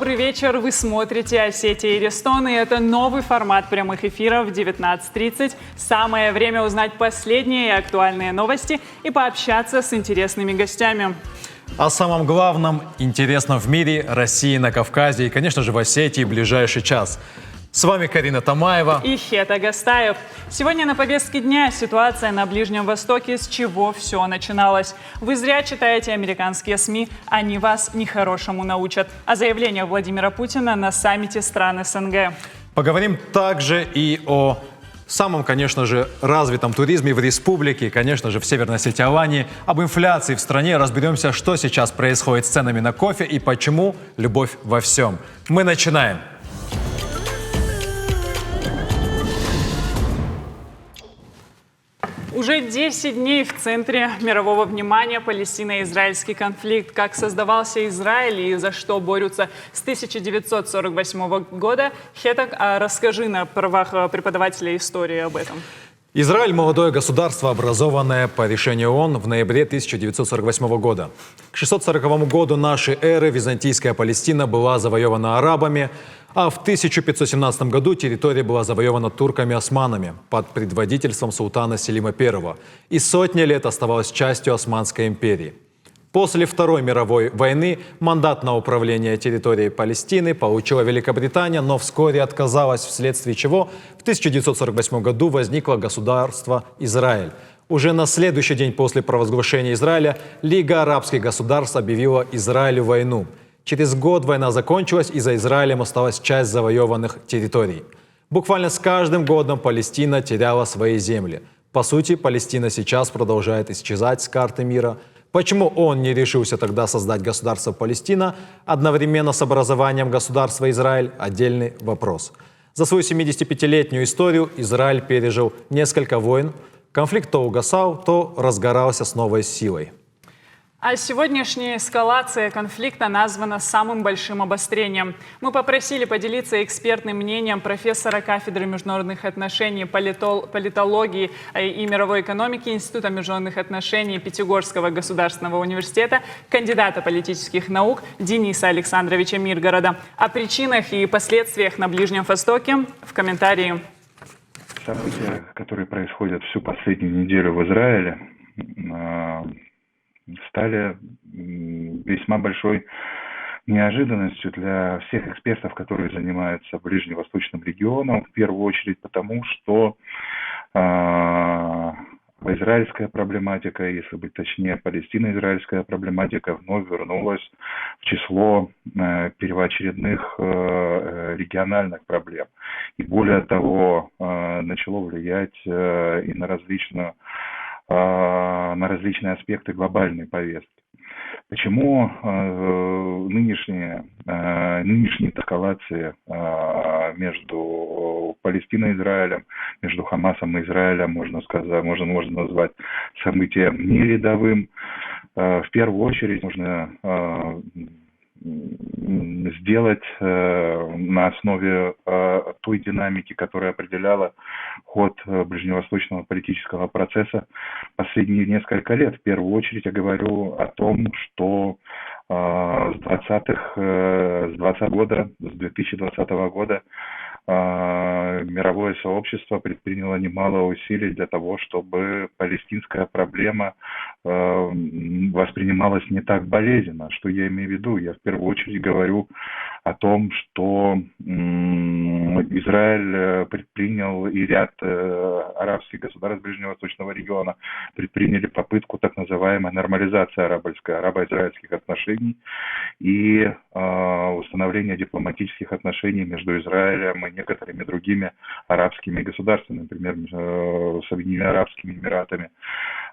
Добрый вечер. Вы смотрите «Осетия и Рестон», и это новый формат прямых эфиров в 19:30. Самое время узнать последние и актуальные новости и пообщаться с интересными гостями. О самом главном, интересном в мире, России, на Кавказе и, конечно же, в Осетии в ближайший час. С вами Карина Тамаева и Хета Гастаев. Сегодня на повестке дня ситуация на Ближнем Востоке, с чего все начиналось. Вы зря читаете американские СМИ, они вас нехорошему научат. О заявлениях Владимира Путина на саммите стран СНГ. Поговорим также и о самом, конечно же, развитом туризме в республике, конечно же, в Северной Осетии, Алании, об инфляции в стране. Разберемся, что сейчас происходит с ценами на кофе и почему любовь во всем. Мы начинаем. Уже 10 дней в центре мирового внимания палестино-израильский конфликт. Как создавался Израиль и за что борются с 1948 года. Хетак, расскажи на правах преподавателя истории об этом. Израиль – молодое государство, образованное по решению ООН в ноябре 1948 года. К 640 году нашей эры византийская Палестина была завоевана арабами, а в 1517 году территория была завоевана турками-османами под предводительством султана Селима I и сотни лет оставалась частью Османской империи. После Второй мировой войны мандат на управление территорией Палестины получила Великобритания, но вскоре отказалась, вследствие чего в 1948 году возникло государство Израиль. Уже на следующий день после провозглашения Израиля Лига арабских государств объявила Израилю войну. Через год война закончилась, и за Израилем осталась часть завоеванных территорий. Буквально с каждым годом Палестина теряла свои земли. По сути, Палестина сейчас продолжает исчезать с карты мира. Почему он не решился тогда создать государство Палестина одновременно с образованием государства Израиль – отдельный вопрос. За свою 75-летнюю историю Израиль пережил несколько войн. Конфликт то угасал, то разгорался с новой силой. А сегодняшняя эскалация конфликта названа самым большим обострением. Мы попросили поделиться экспертным мнением профессора кафедры международных отношений, политологии и мировой экономики Института международных отношений Пятигорского государственного университета, кандидата политических наук Дениса Александровича Миргорода. О причинах и последствиях на Ближнем Востоке в комментарии. События, которые происходят всю последнюю неделю в Израиле, стали весьма большой неожиданностью для всех экспертов, которые занимаются ближневосточным регионом, в первую очередь потому, что израильская проблематика, если быть точнее, палестино-израильская проблематика вновь вернулась в число первоочередных региональных проблем. И более того, начало влиять и на различные аспекты глобальной повестки. Почему нынешние эскалации между Палестиной и Израилем, между Хамасом и Израилем, можно назвать событием не рядовым? В первую очередь нужно сделать на основе той динамики, которая определяла ход ближневосточного политического процесса последние несколько лет. В первую очередь я говорю о том, что с 2020 года мировое сообщество предприняло немало усилий для того, чтобы палестинская проблема воспринималась не так болезненно. Что я имею в виду? Я в первую очередь говорю о том, что Израиль предпринял и ряд арабских государств Ближневосточного региона предприняли попытку так называемой нормализации арабо-израильских отношений и установления дипломатических отношений между Израилем и некоторыми другими арабскими государствами, например, с Объединенными Арабскими Эмиратами,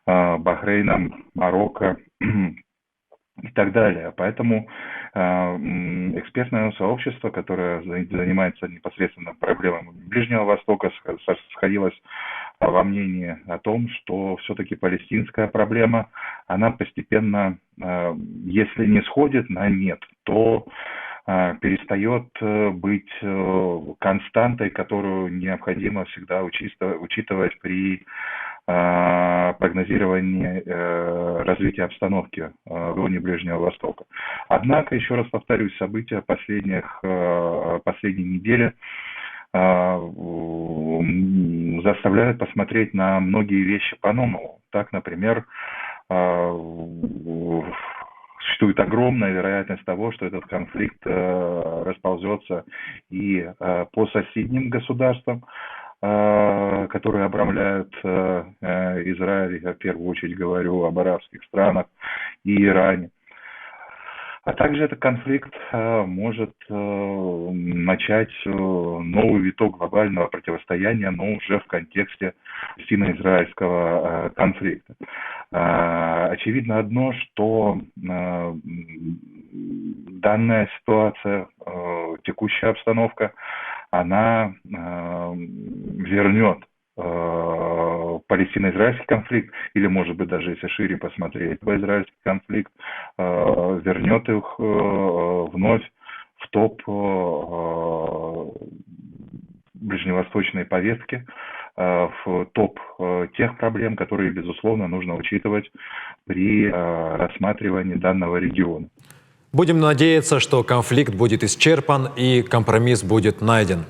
Бахрейном, Марокко и так далее. Поэтому экспертное сообщество, которое занимается непосредственно проблемами Ближнего Востока, сходилось во мнении о том, что все-таки палестинская проблема, она постепенно, если не сходит на нет, то перестает быть константой, которую необходимо всегда учитывать при прогнозирование развития обстановки в районе Ближнего Востока. Однако, еще раз повторюсь, события последней недели заставляют посмотреть на многие вещи по-новому. Так, например, существует огромная вероятность того, что этот конфликт расползется и по соседним государствам, которые обрамляют Израиль. Я в первую очередь говорю об арабских странах и Иране. А также этот конфликт может начать новый виток глобального противостояния, но уже в контексте палестино-израильского конфликта. Очевидно одно, что данная ситуация, текущая обстановка, она вернет палестино-израильский конфликт, или, может быть, даже если шире посмотреть, израильский конфликт, вернет их вновь в топ ближневосточной повестки, в топ тех проблем, которые, безусловно, нужно учитывать при рассматривании данного региона. Будем надеяться, что конфликт будет исчерпан и компромисс будет найден.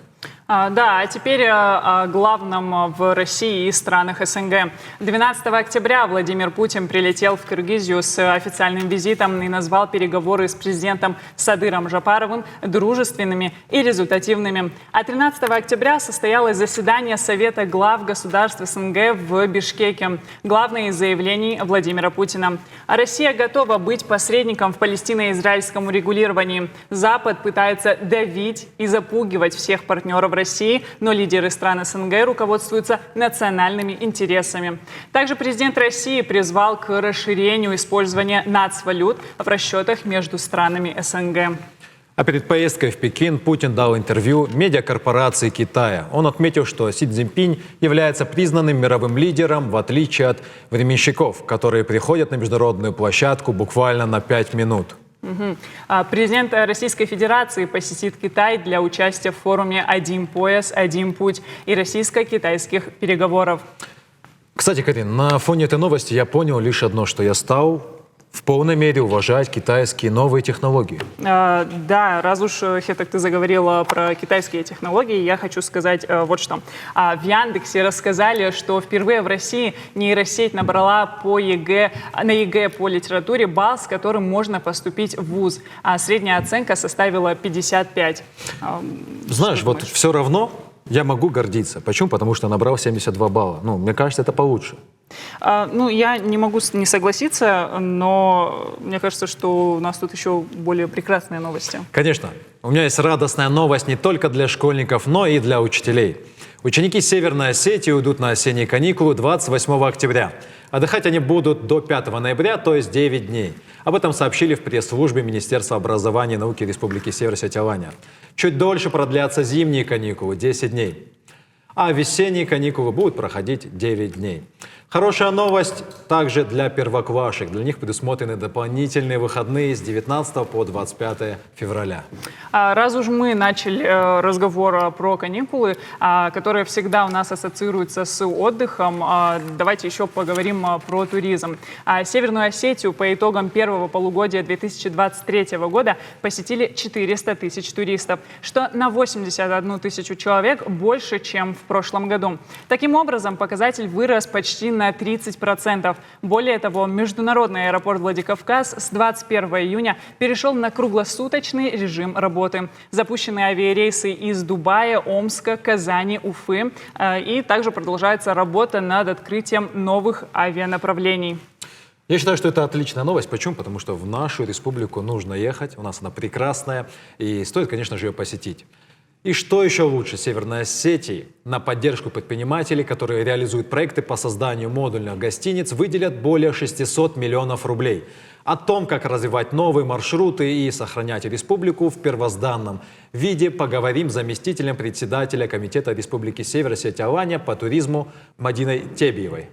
Да, а теперь о главном в России и странах СНГ. 12 октября Владимир Путин прилетел в Киргизию с официальным визитом и назвал переговоры с президентом Садыром Жапаровым дружественными и результативными. А 13 октября состоялось заседание Совета глав государств СНГ в Бишкеке. Главное из заявлений Владимира Путина. Россия готова быть посредником в палестино-израильском урегулировании. Запад пытается давить и запугивать всех партнеров России, но лидеры стран СНГ руководствуются национальными интересами. Также президент России призвал к расширению использования нацвалют в расчетах между странами СНГ. А перед поездкой в Пекин Путин дал интервью медиакорпорации Китая. Он отметил, что Си Цзиньпинь является признанным мировым лидером, в отличие от временщиков, которые приходят на международную площадку буквально на 5 минут. Президент Российской Федерации посетит Китай для участия в форуме «Один пояс, один путь» и российско-китайских переговоров. Кстати, Карин, на фоне этой новости я понял лишь одно, что я стал в полной мере уважать китайские новые технологии. Да, раз уж, Хетак, ты заговорила про китайские технологии, я хочу сказать вот что. В Яндексе рассказали, что впервые в России нейросеть набрала на ЕГЭ по литературе балл, с которым можно поступить в вуз. А средняя оценка составила 55. Знаешь, вот все равно я могу гордиться. Почему? Потому что набрал 72 балла. Ну, мне кажется, это получше. Я не могу не согласиться, но мне кажется, что у нас тут еще более прекрасные новости. Конечно. У меня есть радостная новость не только для школьников, но и для учителей. Ученики Северной Осетии уйдут на осенние каникулы 28 октября. Отдыхать они будут до 5 ноября, то есть 9 дней. Об этом сообщили в пресс-службе Министерства образования и науки Республики Северная Осетия. Чуть дольше продлятся зимние каникулы – 10 дней. А весенние каникулы будут проходить 9 дней. Хорошая новость также для первоклашек. Для них предусмотрены дополнительные выходные с 19 по 25 февраля. Раз уж мы начали разговор про каникулы, которые всегда у нас ассоциируются с отдыхом, давайте еще поговорим про туризм. Северную Осетию по итогам первого полугодия 2023 года посетили 400 тысяч туристов, что на 81 тысячу человек больше, чем в прошлом году. Таким образом, показатель вырос почти на 30%. Более того, международный аэропорт Владикавказ с 21 июня перешел на круглосуточный режим работы. Запущены авиарейсы из Дубая, Омска, Казани, Уфы. И также продолжается работа над открытием новых авианаправлений. Я считаю, что это отличная новость. Почему? Потому что в нашу республику нужно ехать. У нас она прекрасная. И стоит, конечно же, ее посетить. И что еще лучше Северной Осетии? На поддержку предпринимателей, которые реализуют проекты по созданию модульных гостиниц, выделят более 600 миллионов рублей. О том, как развивать новые маршруты и сохранять республику в первозданном виде, поговорим с заместителем председателя Комитета Республики Северная Осетия по туризму Мадиной Тебиевой.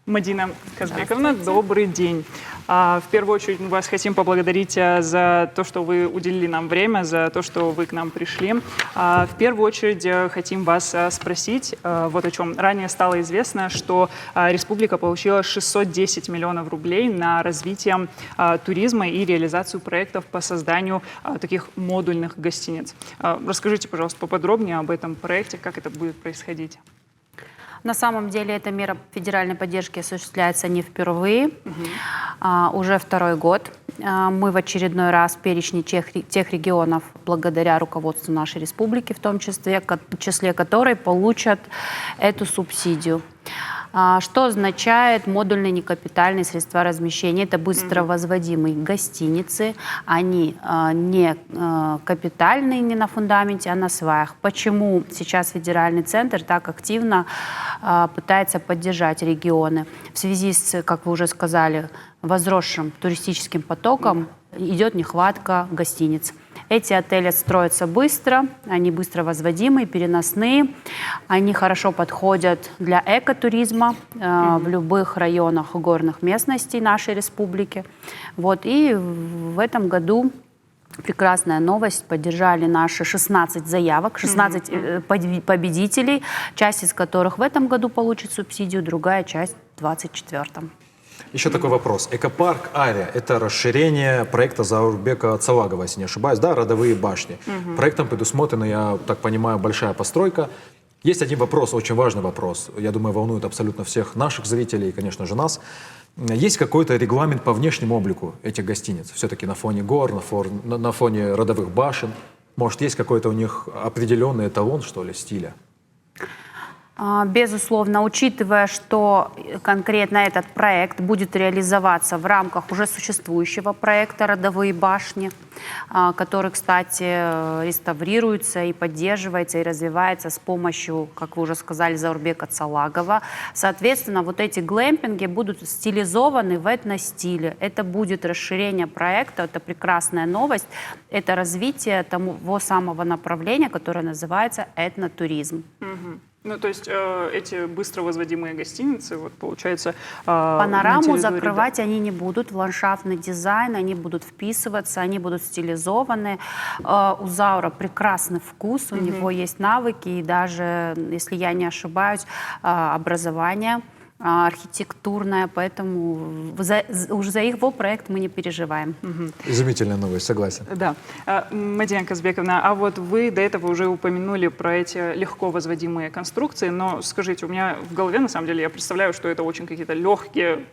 Мадина Казбековна, добрый день. В первую очередь мы вас хотим поблагодарить за то, что вы уделили нам время, за то, что вы к нам пришли. В первую очередь хотим вас спросить вот о чем. Ранее стало известно, что республика получила 610 миллионов рублей на развитие туризма и реализацию проектов по созданию таких модульных гостиниц. Расскажите, пожалуйста, поподробнее об этом проекте, как это будет происходить. На самом деле эта мера федеральной поддержки осуществляется не впервые, уже второй год. Мы в очередной раз в перечне тех регионов, благодаря руководству нашей республики, в том числе которой получат эту субсидию. Что означает модульные некапитальные средства размещения? Это быстро возводимые гостиницы. Они не капитальные, не на фундаменте, а на сваях. Почему сейчас федеральный центр так активно пытается поддержать регионы? В связи с, как вы уже сказали, возросшим туристическим потоком идет нехватка гостиниц. Эти отели строятся быстро, они быстро возводимые, переносные, они хорошо подходят для экотуризма в любых районах горных местностей нашей республики. Вот. И в этом году прекрасная новость, поддержали наши 16 заявок, 16 победителей, часть из которых в этом году получит субсидию, другая часть в 2024. Еще такой вопрос. Экопарк Ария – это расширение проекта Заурбека Цалагова, если не ошибаюсь, да, родовые башни. Проектом предусмотрена, я так понимаю, большая постройка. Есть один вопрос, очень важный вопрос, я думаю, волнует абсолютно всех наших зрителей и, конечно же, нас. Есть какой-то регламент по внешнему облику этих гостиниц? Все-таки на фоне гор, на фоне родовых башен. Может, есть какой-то у них определенный эталон, что ли, стиля? Безусловно, учитывая, что конкретно этот проект будет реализоваться в рамках уже существующего проекта «Родовые башни», который, кстати, реставрируется и поддерживается, и развивается с помощью, как вы уже сказали, Заурбека Цалагова. Соответственно, вот эти глэмпинги будут стилизованы в этностиле. Это будет расширение проекта, это прекрасная новость, это развитие того самого направления, которое называется этнотуризм. Ну, то есть эти быстро возводимые гостиницы, вот получается... Панораму закрывать они не будут, в ландшафтный дизайн они будут вписываться, они будут стилизованы. У Заура прекрасный вкус, у него есть навыки, и даже, если я не ошибаюсь, образование архитектурная, поэтому уже за его проект мы не переживаем. Изумительная новость, согласен. Да. Мадина Казбековна, а вот вы до этого уже упомянули про эти легко возводимые конструкции, но скажите, у меня в голове, на самом деле, я представляю, что это очень какие-то легкие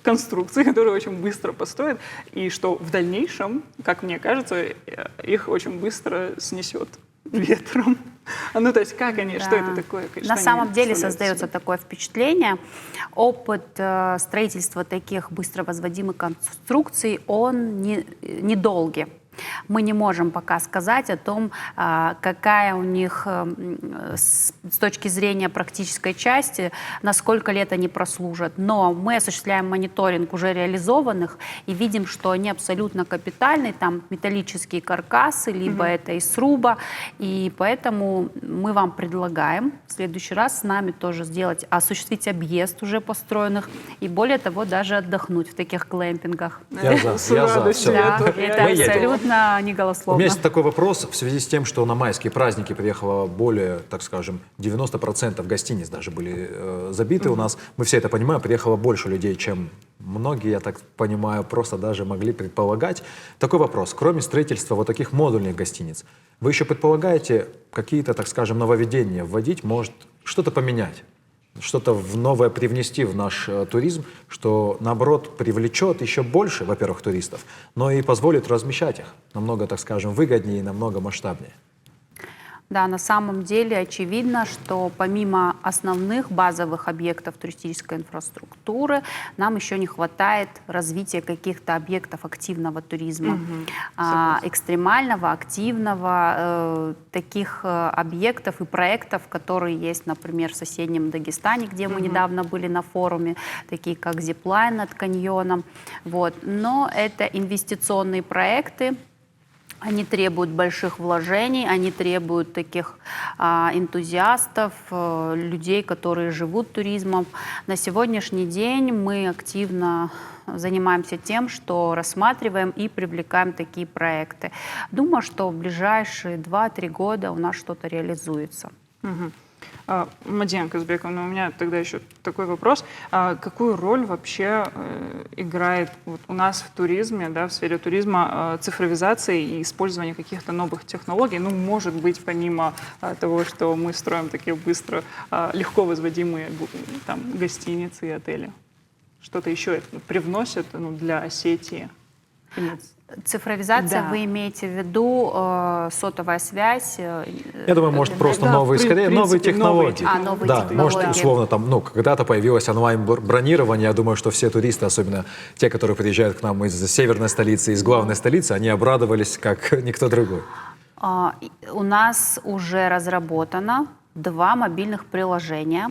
конструкции, которые очень быстро построят, и что в дальнейшем, как мне кажется, их очень быстро снесет ветром. Ну, то есть, как они, Да. что это такое? На самом деле создается такое впечатление. Опыт строительства таких быстро возводимых конструкций, он недолгий. Мы не можем пока сказать о том, какая у них с точки зрения практической части, на сколько лет они прослужат. Но мы осуществляем мониторинг уже реализованных и видим, что они абсолютно капитальные, там металлические каркасы, либо это из сруба. И поэтому мы вам предлагаем в следующий раз с нами тоже осуществить объезд уже построенных и, более того, даже отдохнуть в таких глэмпингах. Я за, все. Да, это Мы едем. абсолютно не У голословно. меня есть такой вопрос в связи с тем, что на майские праздники приехало более, так скажем, 90% гостиниц даже были забиты у нас. Мы все это понимаем, приехало больше людей, чем многие, я так понимаю, просто даже могли предполагать. Такой вопрос. Кроме строительства вот таких модульных гостиниц, вы еще предполагаете какие-то, так скажем, нововведения вводить, может что-то поменять? Что-то новое привнести в наш туризм, что, наоборот, привлечет еще больше, во-первых, туристов, но и позволит размещать их намного, так скажем, выгоднее и намного масштабнее. Да, на самом деле очевидно, что помимо основных базовых объектов туристической инфраструктуры, нам еще не хватает развития каких-то объектов активного туризма, экстремального, активного, таких объектов и проектов, которые есть, например, в соседнем Дагестане, где мы недавно были на форуме, такие как зиплайн над каньоном. Вот. Но это инвестиционные проекты, Они требуют больших вложений, они требуют таких энтузиастов, людей, которые живут туризмом. На сегодняшний день мы активно занимаемся тем, что рассматриваем и привлекаем такие проекты. Думаю, что в ближайшие 2-3 года у нас что-то реализуется. Мадина Казбековна, у меня тогда еще такой вопрос. Какую роль вообще играет вот у нас в туризме, да, в сфере туризма, цифровизация и использование каких-то новых технологий? Ну, может быть, помимо того, что мы строим такие быстро, легко возводимые там, гостиницы и отели. Что-то еще это привносит для Осетии? Цифровизация, Да. вы имеете в виду сотовая связь? Я думаю, может, просто новые, скорее, новые технологии. Новые Да, технологии. может, условно, там, ну, когда-то появилось онлайн-бронирование. Я думаю, что все туристы, особенно те, которые приезжают к нам из северной столицы, из главной столицы, они обрадовались, как никто другой. У нас уже разработано 2 мобильных приложения,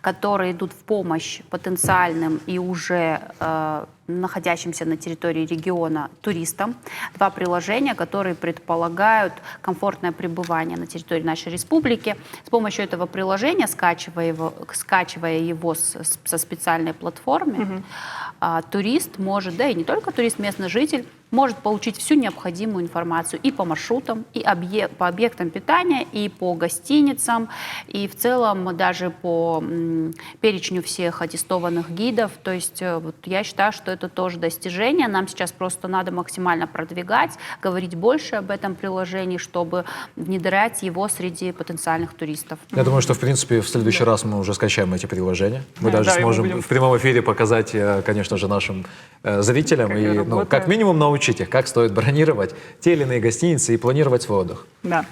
которые идут в помощь потенциальным и уже находящимся на территории региона туристам. 2 приложения, которые предполагают комфортное пребывание на территории нашей республики. С помощью этого приложения, скачивая его со специальной платформы, турист может, да и не только турист, местный житель, может получить всю необходимую информацию и по маршрутам, и по объектам питания, и по гостиницам, и в целом даже по перечню всех аттестованных гидов. То есть вот я считаю, что это тоже достижение. Нам сейчас просто надо максимально продвигать, говорить больше об этом приложении, чтобы внедрять его среди потенциальных туристов. Я думаю, что, в принципе, в следующий раз мы уже скачаем эти приложения. Мы даже да, и мы сможем будем в прямом эфире показать, конечно же, нашим зрителям, Как и, это ну, как работает. минимум научить их, как стоит бронировать те или иные гостиницы и планировать свой отдых. Да.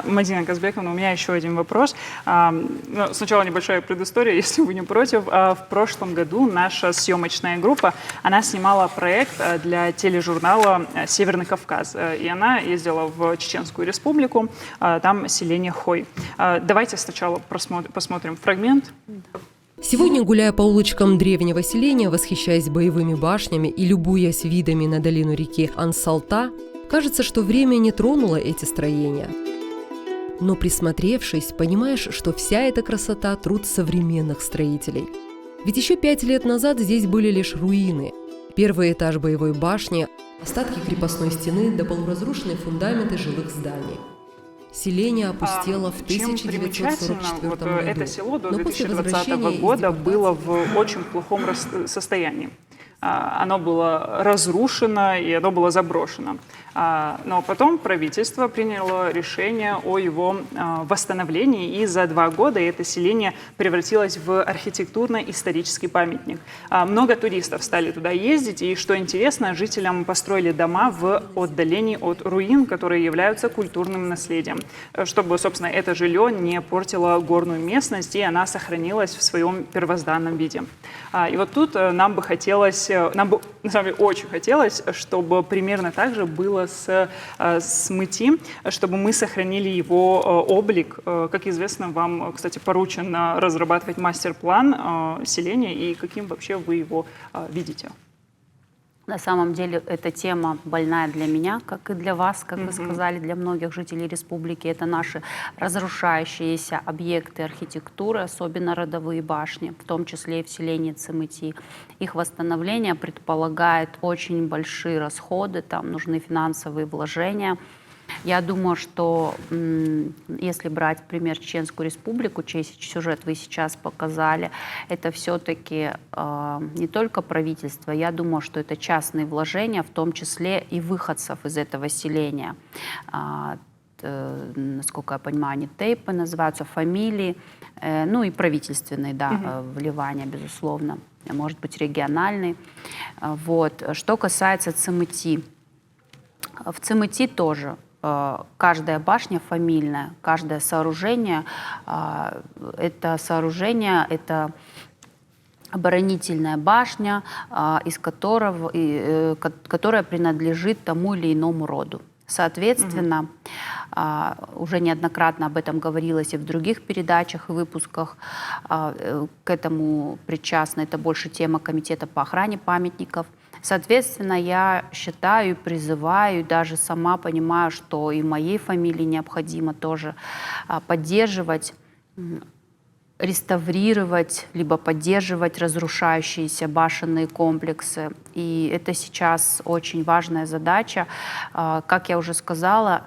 Мадина Казбековна, у меня еще один вопрос. Сначала небольшая предыстория, если вы не против. В прошлом году наша съемочная группа, она снимала проект для тележурнала «Северный Кавказ». И она ездила в Чеченскую Республику, там селение Хой. Давайте сначала посмотрим фрагмент. Сегодня, гуляя по улочкам древнего селения, восхищаясь боевыми башнями и любуясь видами на долину реки Ансалта, кажется, что время не тронуло эти строения. Но присмотревшись, понимаешь, что вся эта красота – труд современных строителей. Ведь еще 5 лет назад здесь были лишь руины. Первый этаж боевой башни, остатки крепостной стены да полуразрушенные фундаменты жилых зданий. Селение опустело в Чем 1944 примечательно, вот году. это село до Но после 2020 возвращения из года было депортации в очень плохом состоянии. Оно было разрушено и оно было заброшено. Но потом правительство приняло решение о его восстановлении, и за 2 года это селение превратилось в архитектурно-исторический памятник. Много туристов стали туда ездить, и, что интересно, жителям построили дома в отдалении от руин, которые являются культурным наследием, чтобы, собственно, это жилье не портило горную местность, и она сохранилась в своем первозданном виде. И вот тут нам бы на самом деле очень хотелось, чтобы примерно так же было с МИТИ, чтобы мы сохранили его облик. Как известно, вам, кстати, поручено разрабатывать мастер-план селения, и каким вообще вы его видите? На самом деле эта тема больная для меня, как и для вас, как вы сказали, для многих жителей республики. Это наши разрушающиеся объекты архитектуры, особенно родовые башни, в том числе и в селении Цимити. Их восстановление предполагает очень большие расходы, там нужны финансовые вложения. Я думаю, что если брать пример Чеченскую Республику, чей сюжет вы сейчас показали, это все-таки не только правительство, я думаю, что это частные вложения, в том числе и выходцев из этого селения. Насколько я понимаю, они тейпы называются, фамилии, ну и правительственные, да, вливания, безусловно, может быть, региональные. Вот. Что касается Цимити, в Цимити тоже каждая башня фамильная, каждое сооружение, это оборонительная башня, которая принадлежит тому или иному роду. Соответственно, уже неоднократно об этом говорилось и в других передачах и выпусках. К этому причастна, это больше тема Комитета по охране памятников. Соответственно, я считаю и призываю, даже сама понимаю, что и моей фамилии необходимо тоже поддерживать, реставрировать, либо поддерживать разрушающиеся башенные комплексы. И это сейчас очень важная задача. Как я уже сказала,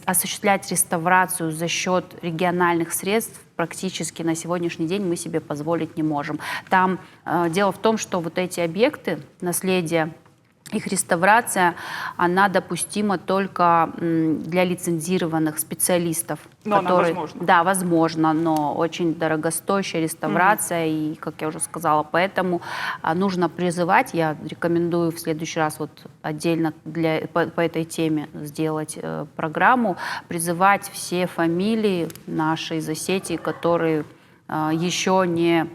осуществлять реставрацию за счет региональных средств практически на сегодняшний день мы себе позволить не можем. Там дело в том, что вот эти объекты, наследие, их реставрация, она допустима только для лицензированных специалистов. Но она возможна. Да, возможно, но очень дорогостоящая реставрация, и, как я уже сказала, поэтому нужно призывать, я рекомендую в следующий раз вот отдельно по этой теме сделать программу, призывать все фамилии наши из Осетии, которые еще не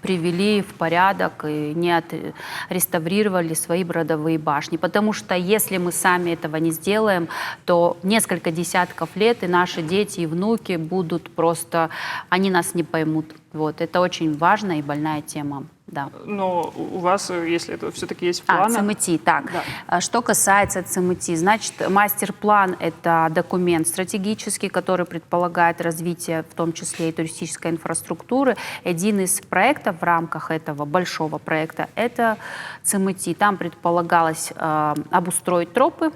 привели в порядок и не отреставрировали свои родовые башни. Потому что если мы сами этого не сделаем, то несколько десятков лет и наши дети и внуки будут просто, они нас не поймут. Вот. Это очень важная и больная тема. Да. Но у вас, если это все-таки есть в планах... ЦМТ, так. Да. Что касается ЦМТ, значит, мастер-план – это документ стратегический, который предполагает развитие, в том числе и туристической инфраструктуры. Один из проектов в рамках этого большого проекта – это ЦМТ. Там предполагалось обустроить тропы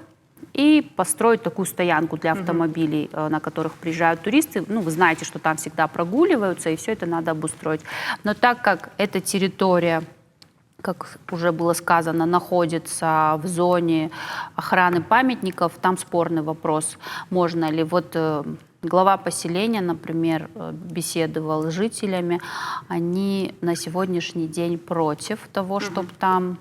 и построить такую стоянку для автомобилей, на которых приезжают туристы. Ну, вы знаете, что там всегда прогуливаются, и все это надо обустроить. Но так как эта территория, как уже было сказано, находится в зоне охраны памятников, там спорный вопрос, можно ли. Вот глава поселения, например, беседовал с жителями, они на сегодняшний день против того, чтобы там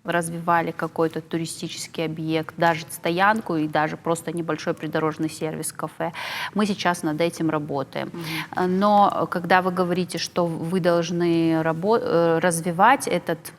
развивали какой-то туристический объект, даже стоянку и даже просто небольшой придорожный сервис, кафе. Мы сейчас над этим работаем. Но когда вы говорите, что вы должны развивать этот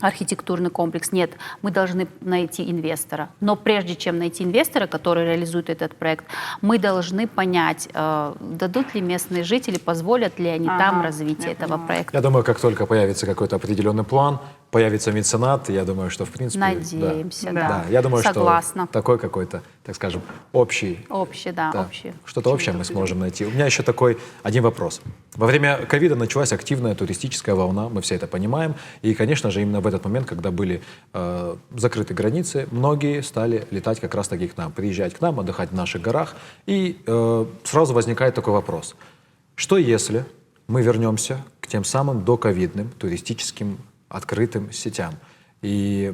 архитектурный комплекс, нет, мы должны найти инвестора. Но прежде чем найти инвестора, который реализует этот проект, мы должны понять, дадут ли местные жители, позволят ли они там развитие этого проекта. Я думаю, как только появится какой-то определенный план, появится меценат, я думаю, что в принципе... Надеемся, да. Я думаю, согласна. Что такой какой-то, так скажем, общий... Общий. Что-то общее мы сможем найти. У меня еще такой один вопрос. Во время ковида началась активная туристическая волна, мы все это понимаем. И, конечно же, именно в этот момент, когда были закрыты границы, многие стали летать как раз-таки к нам, приезжать к нам, отдыхать в наших горах. И сразу возникает такой вопрос. Что если мы вернемся к тем самым доковидным туристическим открытым сетям, и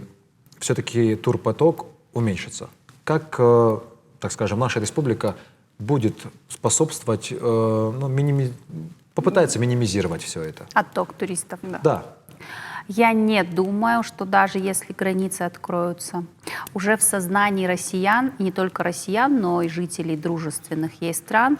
все-таки турпоток уменьшится? Как, так скажем, наша республика будет способствовать, попытается минимизировать все это? Отток туристов. Да. Я не думаю, что даже если границы откроются, уже в сознании россиян, и не только россиян, но и жителей дружественных ей стран,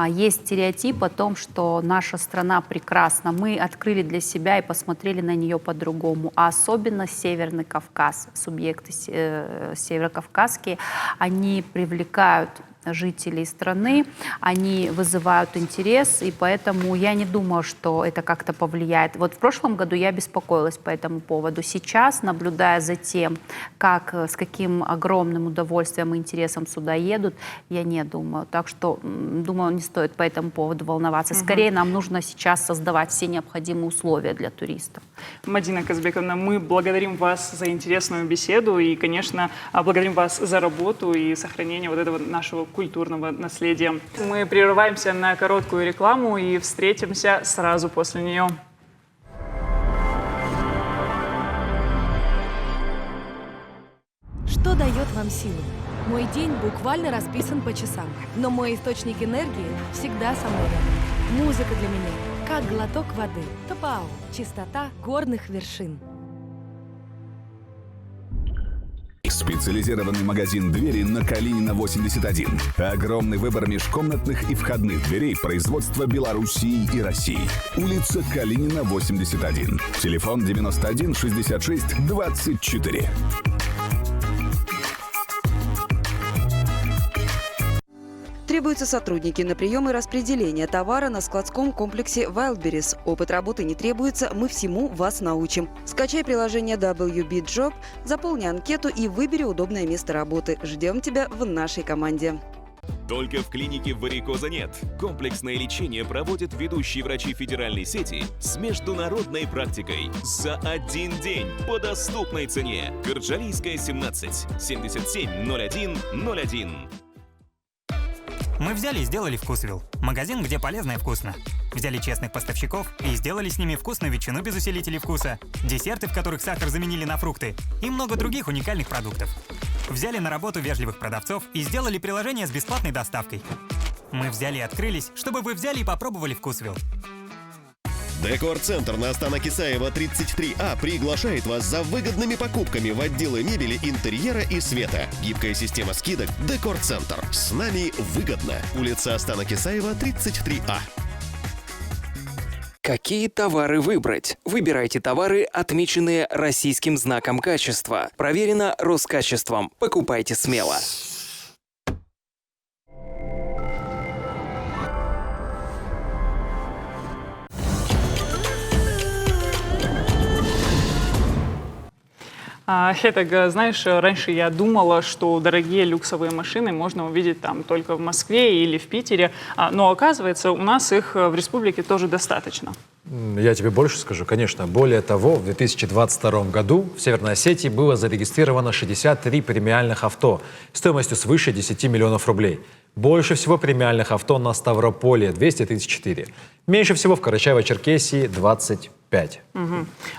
есть стереотип о том, что наша страна прекрасна. Мы открыли для себя и посмотрели на нее по-другому. А особенно Северный Кавказ, субъекты северокавказские, они привлекают жителей страны, они вызывают интерес, и поэтому я не думаю, что это как-то повлияет. Вот в прошлом году я беспокоилась по этому поводу. Сейчас, наблюдая за тем, с каким огромным удовольствием и интересом сюда едут, я не думаю. Так что, думаю, не стоит по этому поводу волноваться. Скорее, нам нужно сейчас создавать все необходимые условия для туристов. Мадина Казбековна, мы благодарим вас за интересную беседу и, конечно, благодарим вас за работу и сохранение вот этого нашего культурного наследия. Мы прерываемся на короткую рекламу и встретимся сразу после нее. Что дает вам силу? Мой день буквально расписан по часам, но мой источник энергии всегда со мной рядом. Музыка для меня как глоток воды. Топау. Чистота горных вершин. Специализированный магазин «Двери» на Калинина, 81. Огромный выбор межкомнатных и входных дверей производства Белоруссии и России. Улица Калинина, 81. Телефон 91 66 24. Требуются сотрудники на прием и распределение товара на складском комплексе Wildberries. Опыт работы не требуется, мы всему вас научим. Скачай приложение WB Job, заполни анкету и выбери удобное место работы. Ждем тебя в нашей команде. Только в клинике варикоза нет. Комплексное лечение проводят ведущие врачи федеральной сети с международной практикой за один день по доступной цене. Кырджалийская, 17 77 01 01. Мы взяли и сделали Вкусвилл. Магазин, где полезно и вкусно. Взяли честных поставщиков и сделали с ними вкусную ветчину без усилителей вкуса, десерты, в которых сахар заменили на фрукты, и много других уникальных продуктов. Взяли на работу вежливых продавцов и сделали приложение с бесплатной доставкой. Мы взяли и открылись, чтобы вы взяли и попробовали Вкусвилл. Декор-центр на Станок Исаева 33А приглашает вас за выгодными покупками в отделы мебели, интерьера и света. Гибкая система скидок Декор-центр. С нами выгодно. Улица Станок Исаева 33А. Какие товары выбрать? Выбирайте товары, отмеченные российским знаком качества. Проверено Роскачеством. Покупайте смело. Хетаг, знаешь, раньше я думала, что дорогие люксовые машины можно увидеть там только в Москве или в Питере, но оказывается, у нас их в республике тоже достаточно. Я тебе больше скажу, конечно. Более того, в 2022 году в Северной Осетии было зарегистрировано 63 премиальных авто стоимостью свыше 10 миллионов рублей. Больше всего премиальных авто на Ставрополе – 234. Меньше всего в Карачаево-Черкесии – 25.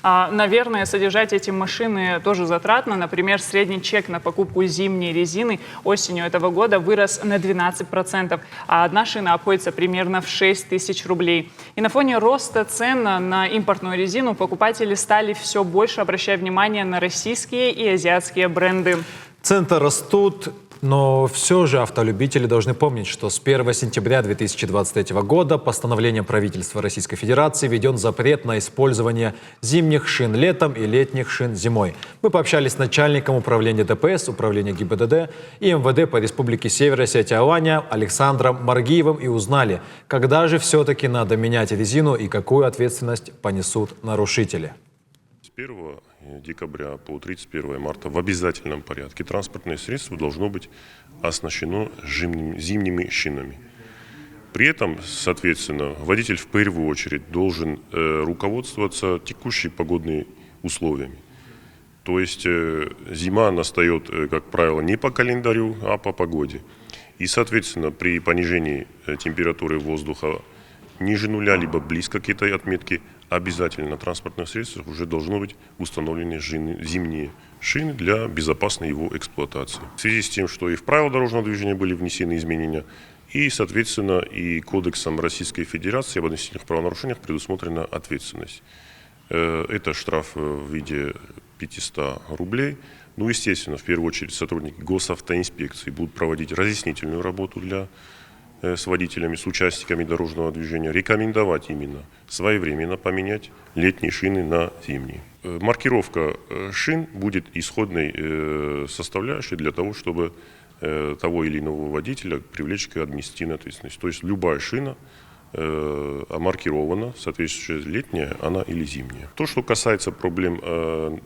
Наверное, содержать эти машины тоже затратно. Например, средний чек на покупку зимней резины осенью этого года вырос на 12%, а одна шина обходится примерно в 6 тысяч рублей. И на фоне роста цен на импортную резину покупатели стали все больше обращать внимание на российские и азиатские бренды. Цены растут, но все же автолюбители должны помнить, что с 1 сентября 2023 года постановлением правительства Российской Федерации введен запрет на использование зимних шин летом и летних шин зимой. Мы пообщались с начальником управления ДПС, управления ГИБДД и МВД по Республике Северная Осетия-Алания Александром Маргиевым и узнали, когда же все-таки надо менять резину и какую ответственность понесут нарушители. С 1 декабря по 31 марта в обязательном порядке транспортное средство должно быть оснащено зимними шинами. При этом, соответственно, водитель в первую очередь должен руководствоваться текущими погодными условиями. То есть зима настает, как правило, не по календарю, а по погоде. И, соответственно, при понижении температуры воздуха ниже нуля, либо близко к этой отметке, обязательно на транспортных средствах уже должны быть установлены зимние шины для безопасной его эксплуатации. В связи с тем, что и в правила дорожного движения были внесены изменения, и, соответственно, и Кодексом Российской Федерации об административных правонарушениях предусмотрена ответственность. Это штраф в виде 500 рублей. Ну, естественно, в первую очередь сотрудники госавтоинспекции будут проводить разъяснительную работу с водителями, с участниками дорожного движения, рекомендовать именно своевременно поменять летние шины на зимние. Маркировка шин будет исходной составляющей для того, чтобы того или иного водителя привлечь к административной ответственности. То есть любая шина маркирована, соответствующая летняя она или зимняя. То, что касается проблем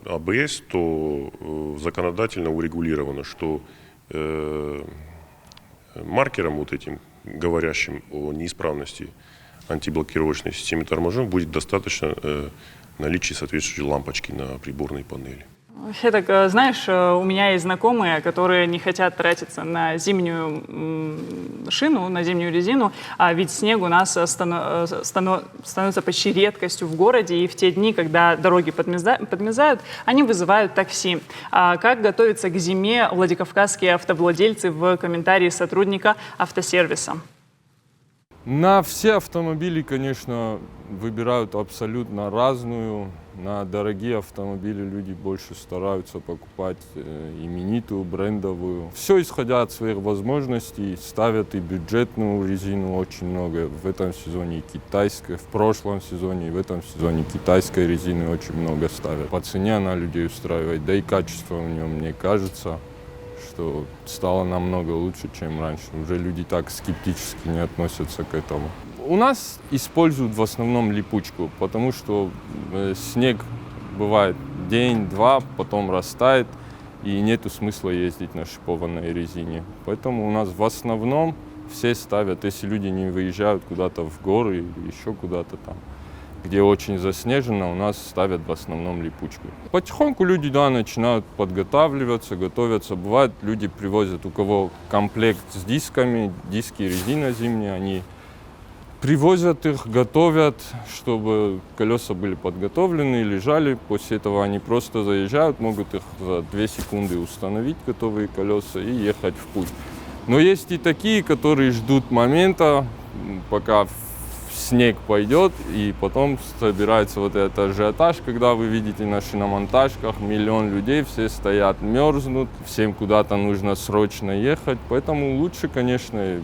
АБС, то законодательно урегулировано, что маркером вот этим, говорящим о неисправности антиблокировочной системы торможения, будет достаточно наличия соответствующей лампочки на приборной панели. Хетаг, знаешь, у меня есть знакомые, которые не хотят тратиться на зимнюю шину, на зимнюю резину, а ведь снег у нас становится почти редкостью в городе, и в те дни, когда дороги подмерзают, они вызывают такси. А как готовятся к зиме владикавказские автовладельцы в комментарии сотрудника автосервиса? На все автомобили, конечно, выбирают абсолютно разную. На дорогие автомобили люди больше стараются покупать именитую, брендовую. Все исходя от своих возможностей, ставят и бюджетную резину очень много. В этом сезоне и китайской, в прошлом сезоне и в этом сезоне китайской резины очень много ставят. По цене она людей устраивает, да и качество у нее, мне кажется, что стало намного лучше, чем раньше. Уже люди так скептически не относятся к этому. У нас используют в основном липучку, потому что снег бывает день-два, потом растает, и нету смысла ездить на шипованной резине. Поэтому у нас в основном все ставят, если люди не выезжают куда-то в горы или еще куда-то там, где очень заснежено, у нас ставят в основном липучку. Потихоньку люди, да, начинают подготавливаться, готовятся. Бывает, люди привозят, у кого комплект с дисками, диски резина зимняя, они привозят их, готовят, чтобы колеса были подготовлены, лежали. После этого они просто заезжают, могут их за 2 секунды установить, готовые колеса, и ехать в путь. Но есть и такие, которые ждут момента, пока снег пойдет, и потом собирается вот этот ажиотаж, когда вы видите на шиномонтажках миллион людей, все стоят, мерзнут, всем куда-то нужно срочно ехать. Поэтому лучше, конечно,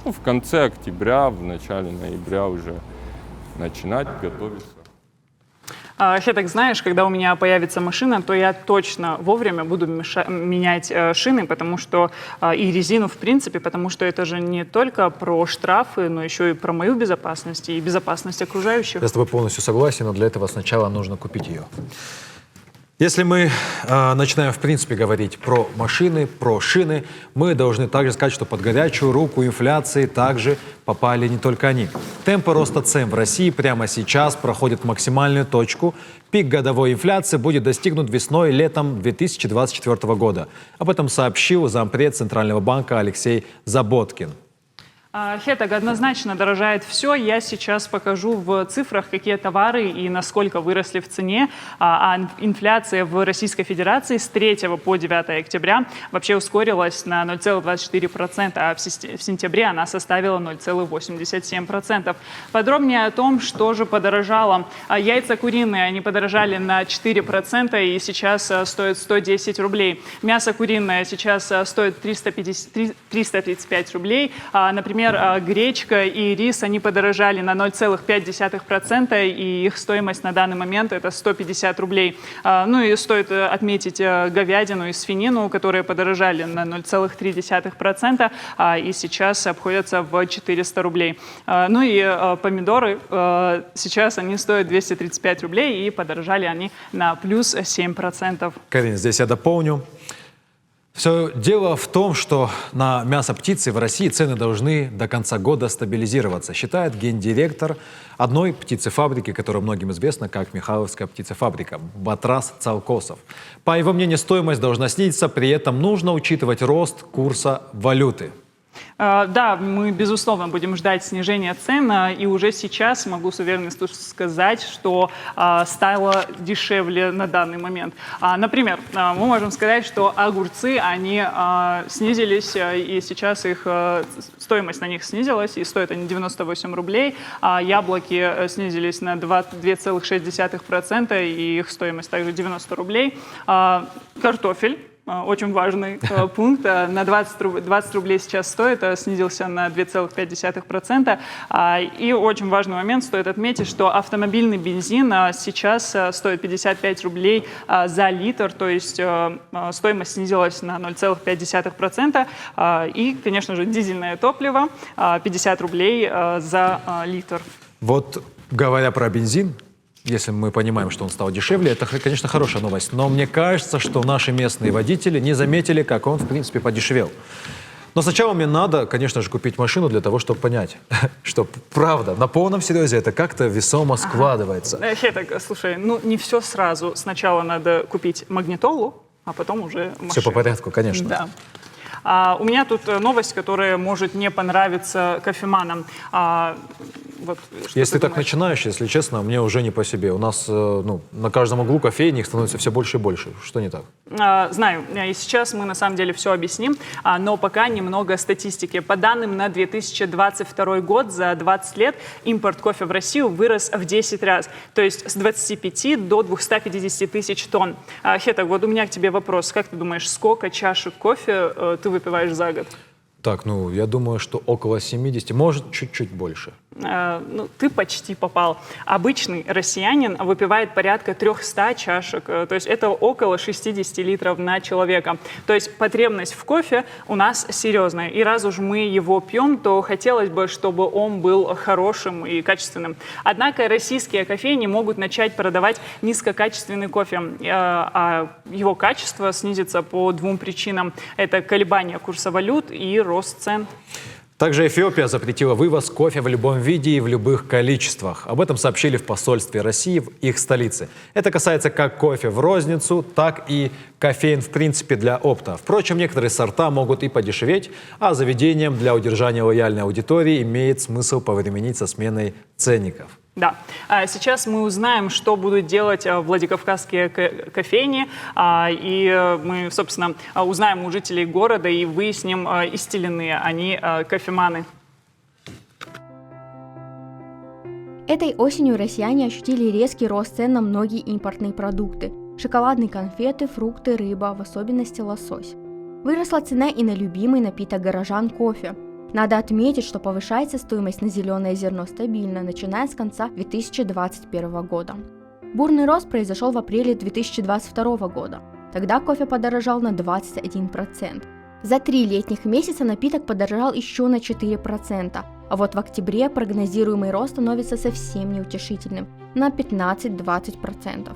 в конце октября, в начале ноября уже начинать готовиться. Хетак, знаешь, когда у меня появится машина, то я точно вовремя буду менять шины, потому что и резину, в принципе, потому что это же не только про штрафы, но еще и про мою безопасность и безопасность окружающих. Я с тобой полностью согласен, но для этого сначала нужно купить ее. Если мы начинаем, в принципе, говорить про машины, про шины, мы должны также сказать, что под горячую руку инфляции также попали не только они. Темпы роста цен в России прямо сейчас проходят максимальную точку. Пик годовой инфляции будет достигнут весной и летом 2024 года. Об этом сообщил зампред Центрального банка Алексей Заботкин. Хетак, однозначно дорожает все. Я сейчас покажу в цифрах, какие товары и насколько выросли в цене. А инфляция в Российской Федерации с 3 по 9 октября вообще ускорилась на 0,24%, а в сентябре она составила 0,87%. Подробнее о том, что же подорожало. Яйца куриные, они подорожали на 4% и сейчас стоят 110 рублей. Мясо куриное сейчас стоит 335 рублей. Например, гречка и рис, они подорожали на 0,5%, и их стоимость на данный момент это 150 рублей. Ну и стоит отметить говядину и свинину, которые подорожали на 0,3%, и сейчас обходятся в 400 рублей. Ну и помидоры, сейчас они стоят 235 рублей, и подорожали они на плюс 7%. Карин, здесь я дополню. Все дело в том, что на мясо птицы в России цены должны до конца года стабилизироваться, считает гендиректор одной птицефабрики, которая многим известна как Михайловская птицефабрика, Батрас Цалкосов. По его мнению, стоимость должна снизиться, при этом нужно учитывать рост курса валюты. Да, мы, безусловно, будем ждать снижения цен, и уже сейчас могу с уверенностью сказать, что стало дешевле на данный момент. Например, мы можем сказать, что огурцы, они снизились, и сейчас их стоимость на них снизилась, и стоят они 98 рублей. Яблоки снизились на 2,6%, и их стоимость также 90 рублей. Картофель. Очень важный пункт. На 20 рублей сейчас стоит, снизился на 2,5%. И очень важный момент, стоит отметить, что автомобильный бензин сейчас стоит 55 рублей за литр, то есть стоимость снизилась на 0,5%. И, конечно же, дизельное топливо 50 рублей за литр. Вот говоря про бензин, если мы понимаем, что он стал дешевле, это, конечно, хорошая новость. Но мне кажется, что наши местные водители не заметили, как он, в принципе, подешевел. Но сначала мне надо, конечно же, купить машину для того, чтобы понять, что правда, на полном серьезе это как-то весомо складывается. Хетак, слушай, ну не все сразу. Сначала надо купить магнитолу, а потом уже машину. Все по порядку, конечно. Да. У меня тут новость, которая может не понравиться кофеманам. Вот, если ты так начинаешь, если честно, мне уже не по себе. У нас на каждом углу кофейни их становится все больше и больше. Что не так? Знаю. И сейчас мы на самом деле все объясним. Но пока немного статистики. По данным на 2022 год, за 20 лет импорт кофе в Россию вырос в 10 раз. То есть с 25 до 250 тысяч тонн. Хетак, вот у меня к тебе вопрос. Как ты думаешь, сколько чашек кофе ты выпиваешь за год? Так, ну, я думаю, что около 70, может, чуть-чуть больше. Ну, ты почти попал. Обычный россиянин выпивает порядка 300 чашек, то есть это около 60 литров на человека. То есть потребность в кофе у нас серьезная. И раз уж мы его пьем, то хотелось бы, чтобы он был хорошим и качественным. Однако российские кофейни могут начать продавать низкокачественный кофе, а его качество снизится по двум причинам. Это колебания курса валют и рост цен. Также Эфиопия запретила вывоз кофе в любом виде и в любых количествах. Об этом сообщили в посольстве России в их столице. Это касается как кофе в розницу, так и кофеин в принципе для опта. Впрочем, некоторые сорта могут и подешеветь, а заведениям для удержания лояльной аудитории имеет смысл повременить со сменой ценников. Да. Сейчас мы узнаем, что будут делать владикавказские кофейни, и мы, собственно, узнаем у жителей города и выясним, истинные они кофеманы. Этой осенью россияне ощутили резкий рост цен на многие импортные продукты – шоколадные конфеты, фрукты, рыба, в особенности лосось. Выросла цена и на любимый напиток горожан – кофе. Надо отметить, что повышается стоимость на зеленое зерно стабильно, начиная с конца 2021 года. Бурный рост произошел в апреле 2022 года. Тогда кофе подорожал на 21%. За 3 летних месяца напиток подорожал еще на 4%, а вот в октябре прогнозируемый рост становится совсем неутешительным – на 15-20%.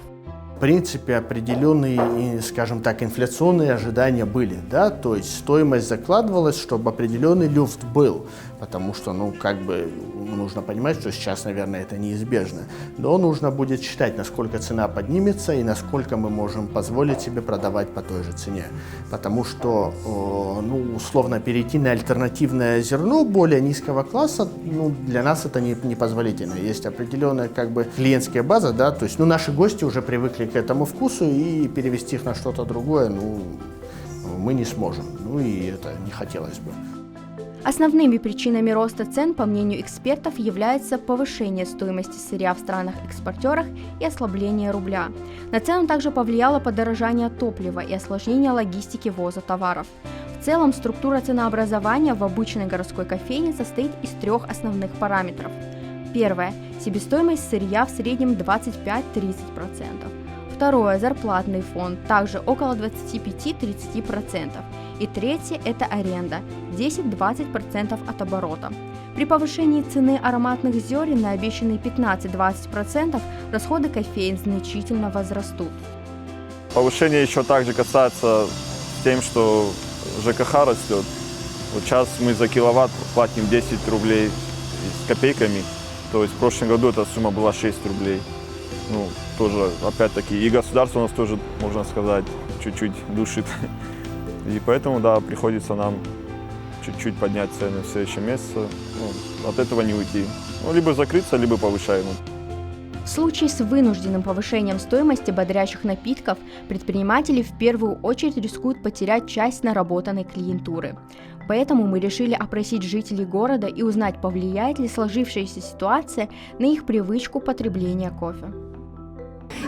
В принципе, определенные, скажем так, инфляционные ожидания были, да, то есть стоимость закладывалась, чтобы определенный люфт был, потому что, ну, как бы, нужно понимать, что сейчас, наверное, это неизбежно, но нужно будет считать, насколько цена поднимется и насколько мы можем позволить себе продавать по той же цене, потому что, ну, условно, перейти на альтернативное зерно более низкого класса, ну, для нас это непозволительно, есть определенная, как бы, клиентская база, да, то есть, ну, наши гости уже привыкли к этому вкусу, и перевести их на что-то другое, ну, мы не сможем. Ну и это не хотелось бы. Основными причинами роста цен, по мнению экспертов, является повышение стоимости сырья в странах-экспортерах и ослабление рубля. На цену также повлияло подорожание топлива и осложнение логистики ввоза товаров. В целом, структура ценообразования в обычной городской кофейне состоит из 3 основных параметров. Первое – себестоимость сырья в среднем 25-30%. Второе – зарплатный фонд, также около 25-30%. И третье – это аренда, 10-20% от оборота. При повышении цены ароматных зерен на обещанные 15-20% расходы кофеин значительно возрастут. Повышение еще также касается тем, что ЖКХ растет. Вот сейчас мы за киловатт платим 10 рублей с копейками, то есть в прошлом году эта сумма была 6 рублей. Ну, тоже, опять-таки, и государство у нас тоже, можно сказать, чуть-чуть душит. И поэтому, да, приходится нам чуть-чуть поднять цены в следующем месяце. Ну, от этого не уйти. Ну, либо закрыться, либо повышаем. В случае с вынужденным повышением стоимости бодрящих напитков предприниматели в первую очередь рискуют потерять часть наработанной клиентуры. Поэтому мы решили опросить жителей города и узнать, повлияет ли сложившаяся ситуация на их привычку потребления кофе.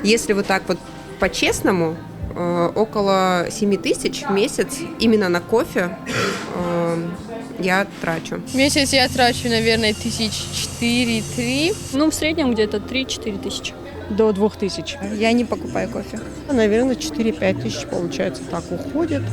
Если вот так вот по-честному, около 7 тысяч в месяц именно на кофе я трачу. В месяц я трачу, наверное, 4-3. Ну, в среднем где-то 3-4 тысячи. До 2000. Я не покупаю кофе. Наверное, 4-5 тысяч, получается, так уходит.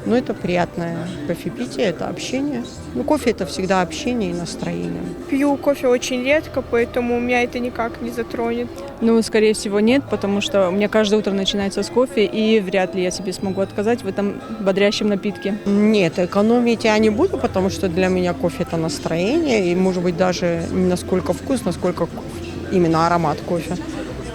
Но это приятное кофепитие, это общение. Ну, кофе – это всегда общение и настроение. Пью кофе очень редко, поэтому меня это никак не затронет. Ну, скорее всего, нет, потому что у меня каждое утро начинается с кофе, и вряд ли я себе смогу отказать в этом бодрящем напитке. Нет, экономить я не буду, потому что для меня кофе – это настроение, и, может быть, даже не насколько вкус, насколько именно аромат кофе.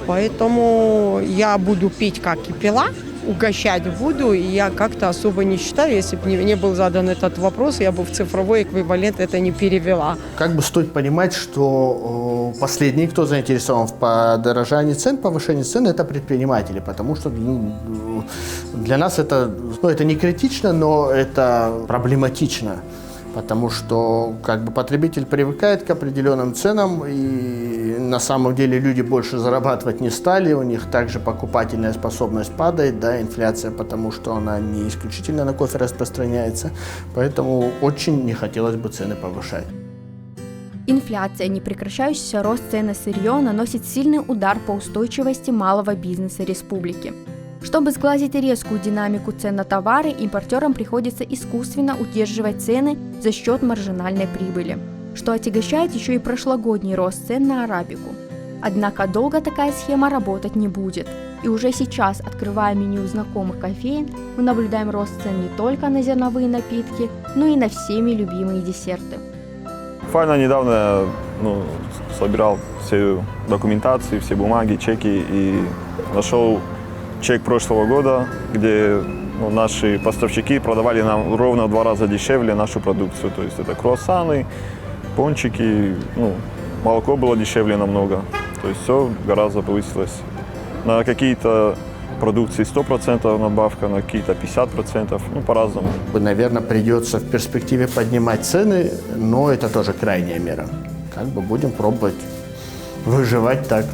Поэтому я буду пить, как и пила, угощать буду, и я как-то особо не считаю, если бы не был задан этот вопрос, я бы в цифровой эквивалент это не перевела. Как бы стоит понимать, что последние, кто заинтересован в подорожании цен, повышении цен, это предприниматели, потому что для нас это не критично, но это проблематично. Потому что как бы потребитель привыкает к определенным ценам, и на самом деле люди больше зарабатывать не стали, у них также покупательная способность падает, да, инфляция, потому что она не исключительно на кофе распространяется, поэтому очень не хотелось бы цены повышать. Инфляция, непрекращающийся рост цен на сырье наносит сильный удар по устойчивости малого бизнеса республики. Чтобы сгладить резкую динамику цен на товары, импортерам приходится искусственно удерживать цены за счет маржинальной прибыли, что отягощает еще и прошлогодний рост цен на арабику. Однако долго такая схема работать не будет. И уже сейчас, открывая меню знакомых кофеен, мы наблюдаем рост цен не только на зерновые напитки, но и на всеми любимые десерты. Буквально недавно я собирал всю документацию, все бумаги, чеки и нашел чек прошлого года, где наши поставщики продавали нам ровно в 2 раза дешевле нашу продукцию. То есть это круассаны, пончики, молоко было дешевле намного. То есть все гораздо повысилось. На какие-то продукции 100% надбавка, на какие-то 50%, по-разному. Наверное, придется в перспективе поднимать цены, но это тоже крайняя мера. Как бы будем пробовать выживать так.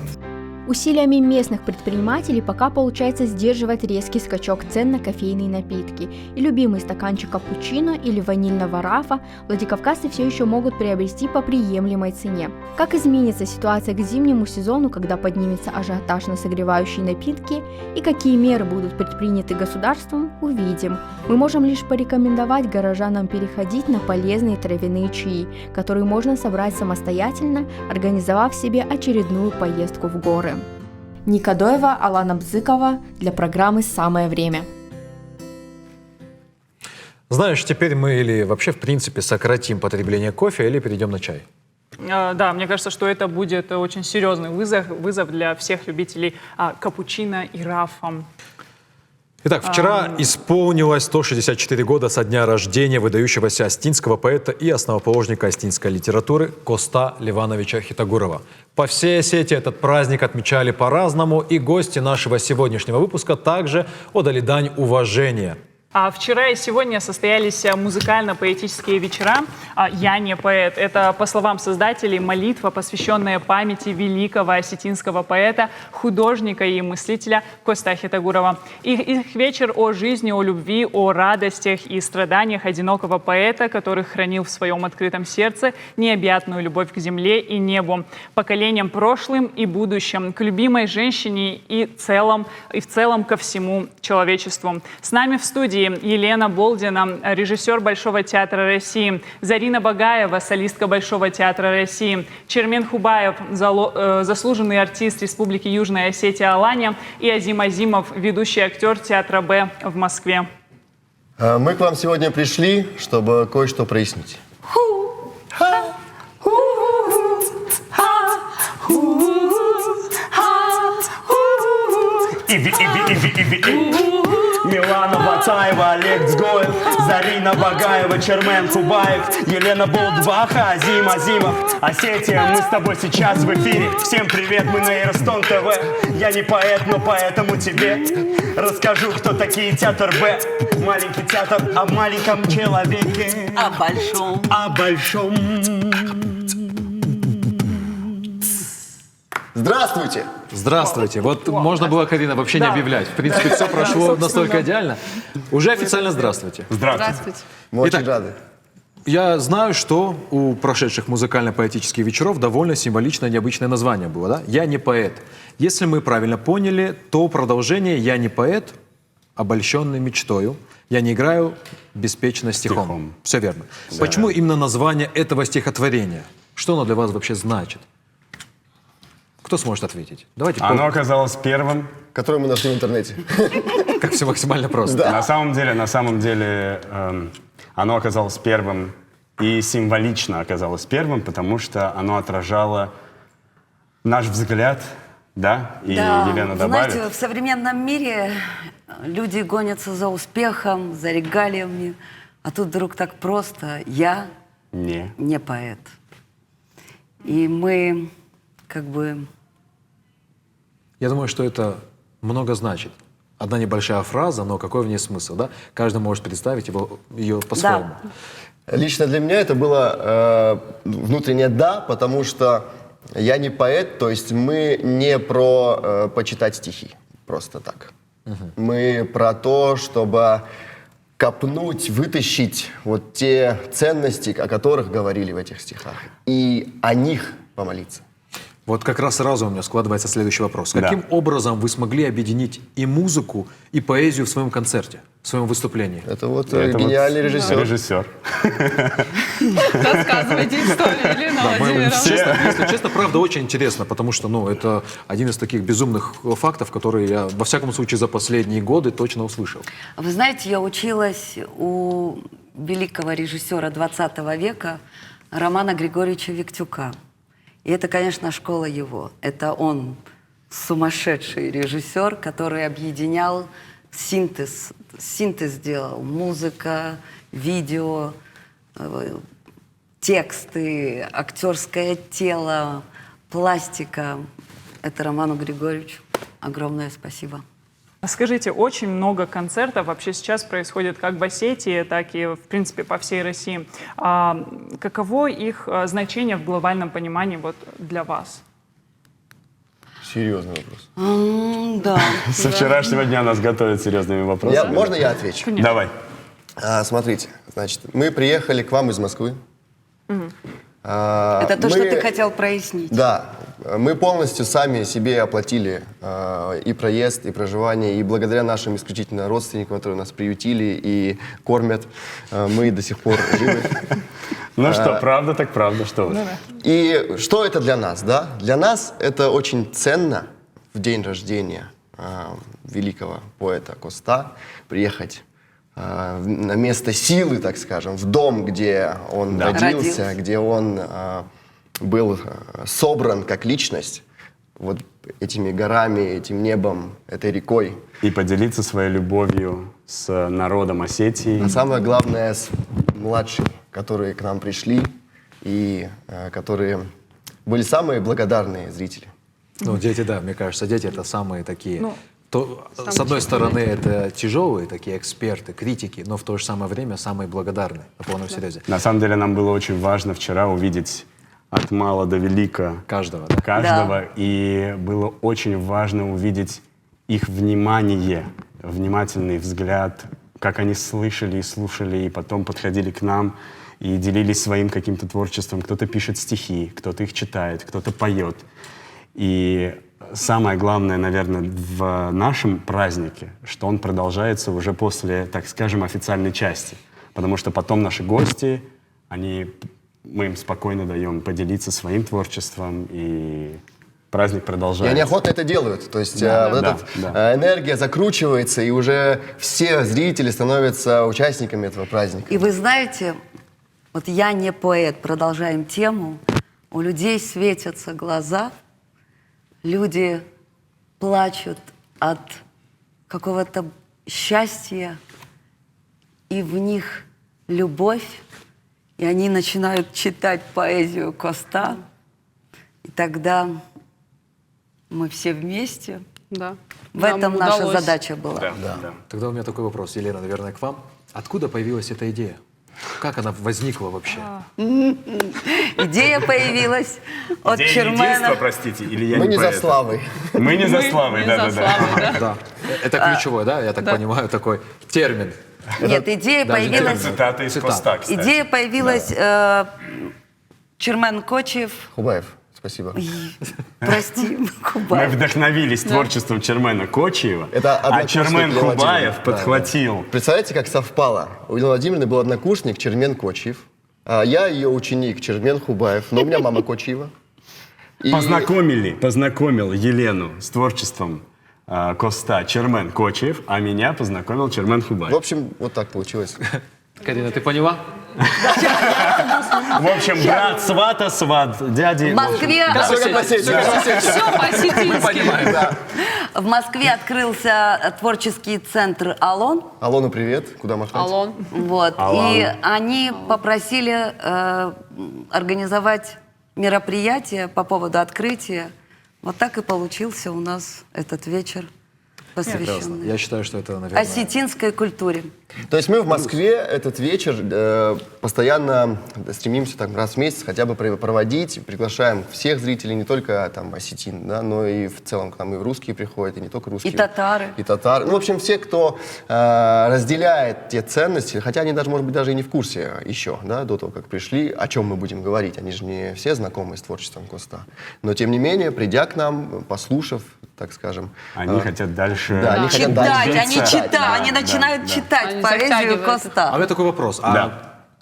Усилиями местных предпринимателей пока получается сдерживать резкий скачок цен на кофейные напитки, и любимый стаканчик капучино или ванильного рафа владикавказцы все еще могут приобрести по приемлемой цене. Как изменится ситуация к зимнему сезону, когда поднимется ажиотаж на согревающие напитки, и какие меры будут предприняты государством, увидим. Мы можем лишь порекомендовать горожанам переходить на полезные травяные чаи, которые можно собрать самостоятельно, организовав себе очередную поездку в горы. Ника Доева, Алана Бзыкова для программы «Самое время». Знаешь, теперь мы или вообще в принципе сократим потребление кофе, или перейдем на чай? Да, мне кажется, что это будет очень серьезный вызов для всех любителей капучино и рафа. Итак, вчера исполнилось 164 года со дня рождения выдающегося остинского поэта и основоположника остинской литературы Коста Ливановича Хитагурова. По всей Осетии этот праздник отмечали по-разному, и гости нашего сегодняшнего выпуска также отдали дань уважения. Вчера и сегодня состоялись музыкально-поэтические вечера «Я не поэт». Это, по словам создателей, молитва, посвященная памяти великого осетинского поэта, художника и мыслителя Коста Хитагурова. Их вечер о жизни, о любви, о радостях и страданиях одинокого поэта, который хранил в своем открытом сердце необъятную любовь к земле и небу, поколениям прошлым и будущим, к любимой женщине и в целом ко всему человечеству. С нами в студии Елена Болдина, режиссер Большого театра России, Зарина Багаева, солистка Большого театра России, Чермен Хубаев, заслуженный артист Республики Южная Осетия Алания, и Азим Азимов, ведущий актер театра Б в Москве. Мы к вам сегодня пришли, чтобы кое-что прояснить. Милана Батаева, Олег Цгоев, Зарина Багаева, Чермен Хубаев, Елена Болдбаха, Азим Азимов. Осетия, мы с тобой сейчас в эфире. Всем привет, мы на Эрстон ТВ. Я не поэт, но поэтому тебе расскажу, кто такие театр Б. Маленький театр о маленьком человеке, о большом. Здравствуйте! Здравствуйте. Вот можно было, Карина, вообще не объявлять. В принципе, все прошло настолько идеально. Уже официально здравствуйте. Здравствуйте. Мы очень рады. Я знаю, что у прошедших музыкально-поэтических вечеров довольно символичное, необычное название было, да? «Я не поэт». Если мы правильно поняли, то продолжение «Я не поэт», обольщенный мечтою, «Я не играю беспечно стихом». Все верно. Да. Почему именно название этого стихотворения? Что оно для вас вообще значит? Кто сможет ответить? Давайте. Оно оказалось первым, которое мы нашли в интернете. Как все максимально просто. Да. На самом деле, оно оказалось первым и символично оказалось первым, потому что оно отражало наш взгляд, да? И Елена добавит. Знаете, в современном мире люди гонятся за успехом, за регалиями, а тут вдруг так просто. Я не поэт. И мы как бы... Я думаю, что это много значит. Одна небольшая фраза, но какой в ней смысл, да? Каждый может представить ее по-своему. Лично для меня это было внутреннее «да», потому что я не поэт, то есть мы не про почитать стихи, просто так. Мы про то, чтобы копнуть, вытащить вот те ценности, о которых говорили в этих стихах, и о них помолиться. Вот как раз сразу у меня складывается следующий вопрос. Каким образом вы смогли объединить и музыку, и поэзию в своем концерте, в своем выступлении? Это вот гениальный режиссер. Режиссер. Рассказывайте историю, Елена Владимировна. Если честно, правда, очень интересно, потому что, это один из таких безумных фактов, которые я, во всяком случае, за последние годы точно услышал. Вы знаете, я училась у великого режиссера 20 века Романа Григорьевича Виктюка. И это, конечно, школа его. Это он сумасшедший режиссер, который объединял синтез сделал. Музыка, видео, тексты, актерское тело, пластика. Это Роману Григорьевичу огромное спасибо. Скажите, очень много концертов вообще сейчас происходит как в Осетии, так и, в принципе, по всей России. Каково их значение в глобальном понимании вот для вас? Серьезный вопрос. Да. Со вчерашнего дня нас готовят серьезными вопросами. Можно я отвечу? Конечно. Давай. Смотрите, значит, мы приехали к вам из Москвы. Это то, что ты хотел прояснить. Да, мы полностью сами себе оплатили и проезд, и проживание, и благодаря нашим исключительно родственникам, которые нас приютили и кормят, мы до сих пор живы. Ну что, правда так правда, что вы? И что это для нас, да? Для нас это очень ценно в день рождения великого поэта Коста приехать на место силы, так скажем, в дом, где он родился, где он был собран как личность, вот этими горами, этим небом, этой рекой. И поделиться своей любовью с народом Осетии. А самое главное, с младшими, которые к нам пришли и которые были самые благодарные зрители. Дети, да, мне кажется, дети — это самые такие... с одной стороны, это тяжелые такие эксперты, критики, но в то же самое время самые благодарные, на полном серьезе. На самом деле нам было очень важно вчера увидеть от мала до велика каждого. И было очень важно увидеть их внимание, внимательный взгляд, как они слышали и слушали, и потом подходили к нам и делились своим каким-то творчеством. Кто-то пишет стихи, кто-то их читает, кто-то поет. И самое главное, наверное, в нашем празднике, что он продолжается уже после, так скажем, официальной части. Потому что потом наши гости, мы им спокойно даем поделиться своим творчеством, и праздник продолжается. И они охотно это делают. То есть энергия закручивается, и уже все зрители становятся участниками этого праздника. И вы знаете, вот я не поэт, продолжаем тему, у людей светятся глаза, люди плачут от какого-то счастья, и в них любовь, и они начинают читать поэзию Коста, и тогда мы все вместе. Да. В этом наша задача была. Тогда у меня такой вопрос, Елена, наверное, к вам. Откуда появилась эта идея? Как она возникла вообще? Идея появилась от Чермена. Единства, простите, или я Мы не за поэт? славой. Мы не за славой, да. Это ключевой, да, я так понимаю, такой термин. Нет, идея появилась... Цитата из Коста, кстати. Идея появилась Чермен Кочиев. Хубаев, спасибо. Прости, Мы Хубаев. вдохновились творчеством Чермена Кочиева, Это а Чермен однокурсник Елены Хубаев Владимировны. подхватил. Представляете, как совпало? У Елены Владимировны был однокурсник Чермен Кочиев, а я ее ученик Чермен Хубаев, но у меня мама Кочиева. И- Познакомил Елену с творчеством Коста Чермен Кочиев, а меня познакомил Чермен Хубаев. В общем, вот так получилось. Карина, ты поняла? В общем, брат свата, сват, дяди. В Москве... Все по-осетински. В Москве открылся творческий центр «Алон». Алону привет, куда махать? Алон. Вот. Алан. И они попросили организовать мероприятие по поводу открытия. Вот так и получился у нас этот вечер. посвященный Я считаю, что это, наверное... осетинской культуре. То есть мы в Москве этот вечер постоянно стремимся так, раз в месяц хотя бы проводить, приглашаем всех зрителей, не только там осетин, да, но и в целом к нам и русские приходят, и не только русские. И татары. И татары. Ну, в общем, все, кто разделяет те ценности, хотя они даже, может быть, даже и не в курсе еще, да, до того, как пришли, о чем мы будем говорить. Они же не все знакомы с творчеством Коста. Но, тем не менее, придя к нам, послушав, так скажем... Они хотят дальше... Да, они хотят дальше читать, они начинают читать поэзию Коста. А у меня такой вопрос.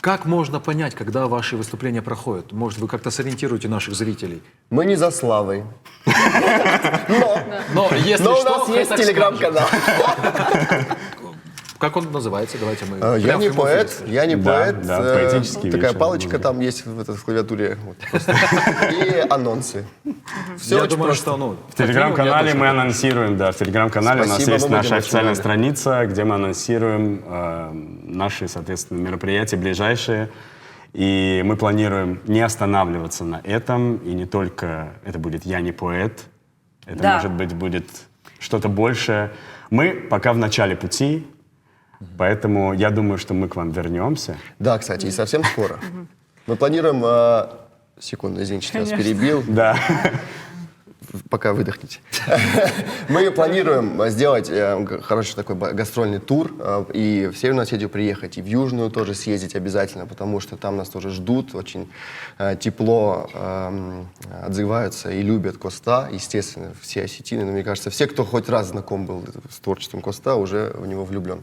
Как можно понять, когда ваши выступления проходят? Может, вы как-то сориентируете наших зрителей? Мы не за славой. Но если у что, нас есть телеграм-канал. Как он называется? Давайте мы... Я не поэт, Да, поэтический Такая вечер. палочка там есть в клавиатуре. И анонсы. Все Я очень думаю, просто. что... В телеграм-канале мы анонсируем, да, в телеграм-канале у нас Спасибо, есть мы будем наша очень официальная рады. страница, где мы анонсируем наши, соответственно, мероприятия ближайшие. И мы планируем не останавливаться на этом, и не только это будет «Я не поэт», это, Да. может быть, будет что-то большее. Мы пока в начале пути, поэтому я думаю, что мы к вам вернемся. Да, кстати, и совсем скоро. Мы планируем... Секунду, извините, что я вас Конечно. перебил. Да. Пока выдохните. Мы планируем сделать хороший такой гастрольный тур и в Северную Осетию приехать, и в Южную тоже съездить обязательно, потому что там нас тоже ждут, очень тепло отзываются и любят Коста, естественно, все осетины, но мне кажется, все, кто хоть раз знаком был с творчеством Коста, уже в него влюблен.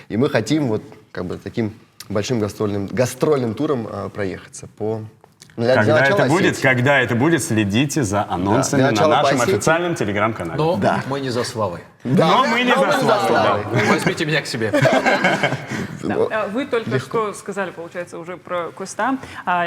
И мы хотим вот как бы таким большим гастрольным туром проехаться по... Когда это будет, следите за анонсами на нашем официальном телеграм-канале. Но мы не за славой. Но мы не за славой. Возьмите меня к себе. Да. Вы только что сказали, получается, уже про Коста.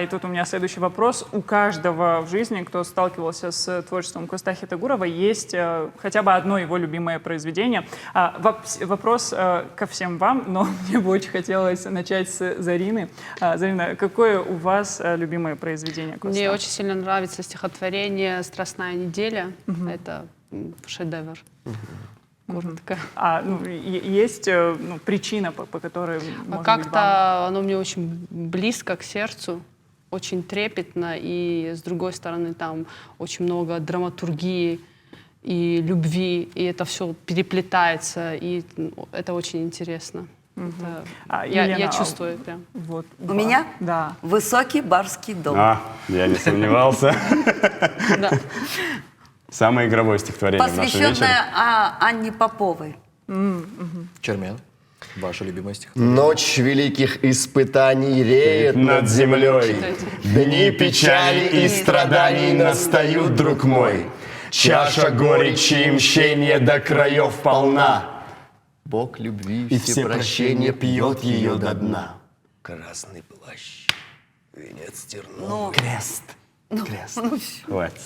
И тут у меня следующий вопрос. У каждого в жизни, кто сталкивался с творчеством Коста Хитагурова, есть хотя бы одно его любимое произведение. Вопрос ко всем вам, но мне бы очень хотелось начать с Зарины. Зарина, какое у вас любимое произведение Коста? Мне очень сильно нравится стихотворение «Страстная неделя». Это шедевр. Коротко. Есть причина, по которой, может Как-то быть, вам... оно мне очень близко к сердцу, очень трепетно, и с другой стороны там очень много драматургии и любви, и это все переплетается, и это очень интересно. Я чувствую прям. Вот. У меня да. высокий барский дом. Я не сомневался. Самое игровое стихотворение в нашем вечере. Посвященное Анне Поповой. Чермен, ваше любимое стихотворение. Ночь великих испытаний реет над землей. Дни печали и страданий настают, друг мой. Чаша горечи и мщения до краев полна. Бог любви и все прощения пьет ее до дна. Красный плащ, венец терновый. Крест. Хватит.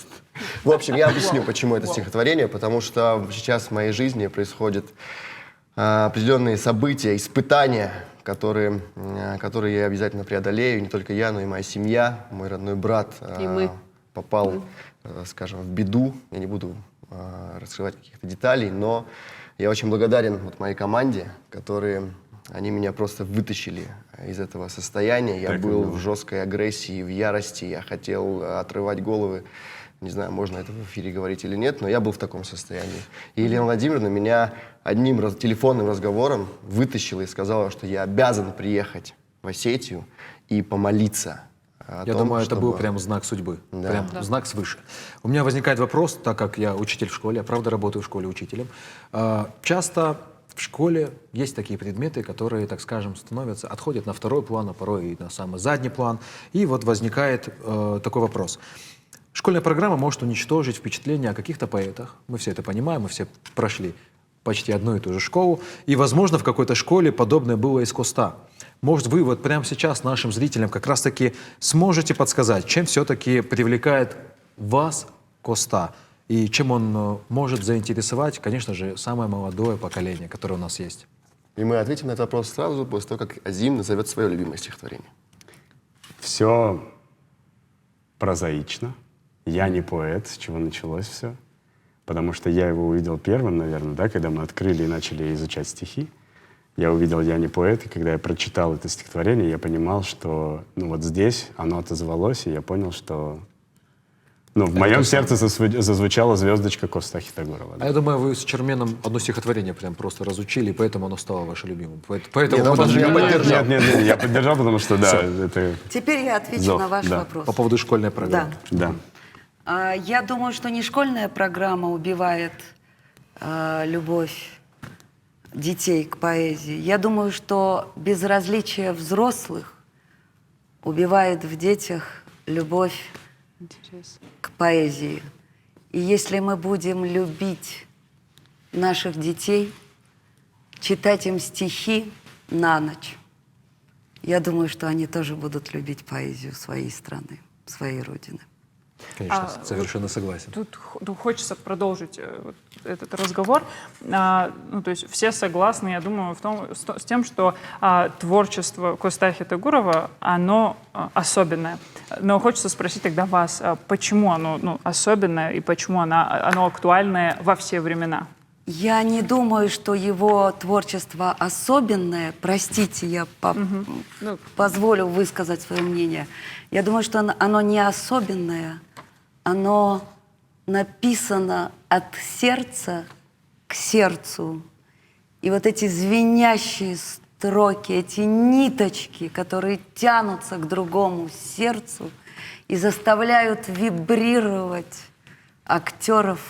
В общем, я объясню, почему это стихотворение, потому что сейчас в моей жизни происходят определенные события, испытания, которые я обязательно преодолею. Не только я, но и моя семья, мой родной брат попал, скажем, в беду. Я не буду раскрывать каких-то деталей, но я очень благодарен моей команде, они меня просто вытащили из этого состояния. Я был в жесткой агрессии, в ярости, я хотел отрывать головы. Не знаю, можно это в эфире говорить или нет, но я был в таком состоянии. И Елена Владимировна меня одним телефонным разговором вытащила и сказала, что я обязан приехать в Осетию и помолиться. Я думаю, это был прям знак судьбы, прям знак свыше. У меня возникает вопрос, так как я учитель в школе, я правда работаю в школе учителем. Часто в школе есть такие предметы, которые, так скажем, отходят на второй план, а порой и на самый задний план. И вот возникает такой вопрос. Школьная программа может уничтожить впечатление о каких-то поэтах. Мы все это понимаем, мы все прошли почти одну и ту же школу. И, возможно, в какой-то школе подобное было из Коста. Может, вы вот прямо сейчас нашим зрителям как раз-таки сможете подсказать, чем все-таки привлекает вас Коста? И чем он может заинтересовать, конечно же, самое молодое поколение, которое у нас есть? И мы ответим на этот вопрос сразу после того, как Азим назовет свое любимое стихотворение. Все прозаично. Я не поэт, с чего началось все. потому что я его увидел первым, наверное, да, когда мы открыли и начали изучать стихи. Я увидел «Я не поэт», и когда я прочитал это стихотворение, я понимал, что ну, вот здесь оно отозвалось, и я понял, что ну, в моем сердце зазвучала звездочка Костахи Тагурова. А я думаю, вы с Черменом одно стихотворение прям просто разучили, и поэтому оно стало ваше любимым. Поэтому я поддержал. Нет, я поддержал, потому что да. Это... Теперь я отвечу на ваш вопрос. По поводу школьной программы. Да. Я думаю, что не школьная программа убивает любовь детей к поэзии. Я думаю, что безразличие взрослых убивает в детях любовь к поэзии. И если мы будем любить наших детей, читать им стихи на ночь, я думаю, что они тоже будут любить поэзию своей страны, своей родины. Конечно, совершенно согласен. Тут хочется продолжить этот разговор. Ну, то есть все согласны, я думаю, с тем, что творчество Костахи Тагурова, оно особенное. Но хочется спросить тогда вас, почему оно особенное и почему оно актуальное во все времена? Я не думаю, что его творчество особенное. Простите, я позволю высказать свое мнение. Я думаю, что оно не особенное. Оно написано от сердца к сердцу. И вот эти звенящие строки, эти ниточки, которые тянутся к другому сердцу и заставляют вибрировать актеров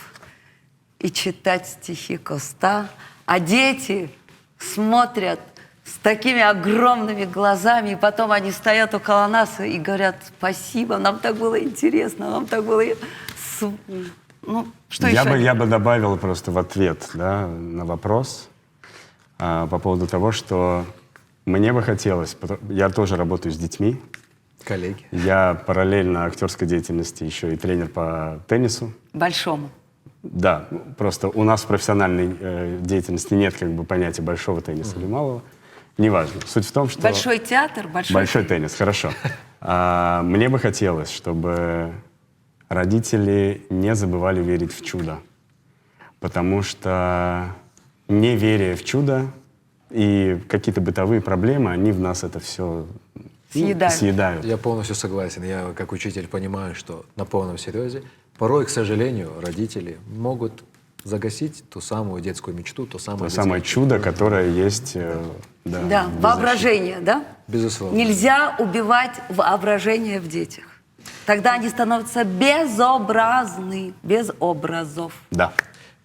и читать стихи Коста, а дети смотрят с такими огромными глазами, и потом они стоят около нас и говорят: спасибо, нам так было интересно, нам так было... Ну, что еще? Я бы добавил просто в ответ, да, на вопрос по поводу того, что мне бы хотелось... Я тоже работаю с детьми. Коллеги. Я параллельно актерской деятельности еще и тренер по теннису. Большому. Да, просто у нас в профессиональной деятельности нет как бы понятия большого тенниса или малого. Неважно. Суть в том, что... Большой театр, большой теннис, хорошо. Мне бы хотелось, чтобы родители не забывали верить в чудо. Потому что неверие в чудо и какие-то бытовые проблемы, они в нас это все съедают. Я полностью согласен. Я как учитель понимаю, что на полном серьезе порой, к сожалению, родители могут загасить ту самую детскую мечту, то самое чудо, которое есть. Да, воображение, да? Безусловно. Нельзя убивать воображение в детях. Тогда они становятся безобразны, без образов. Да.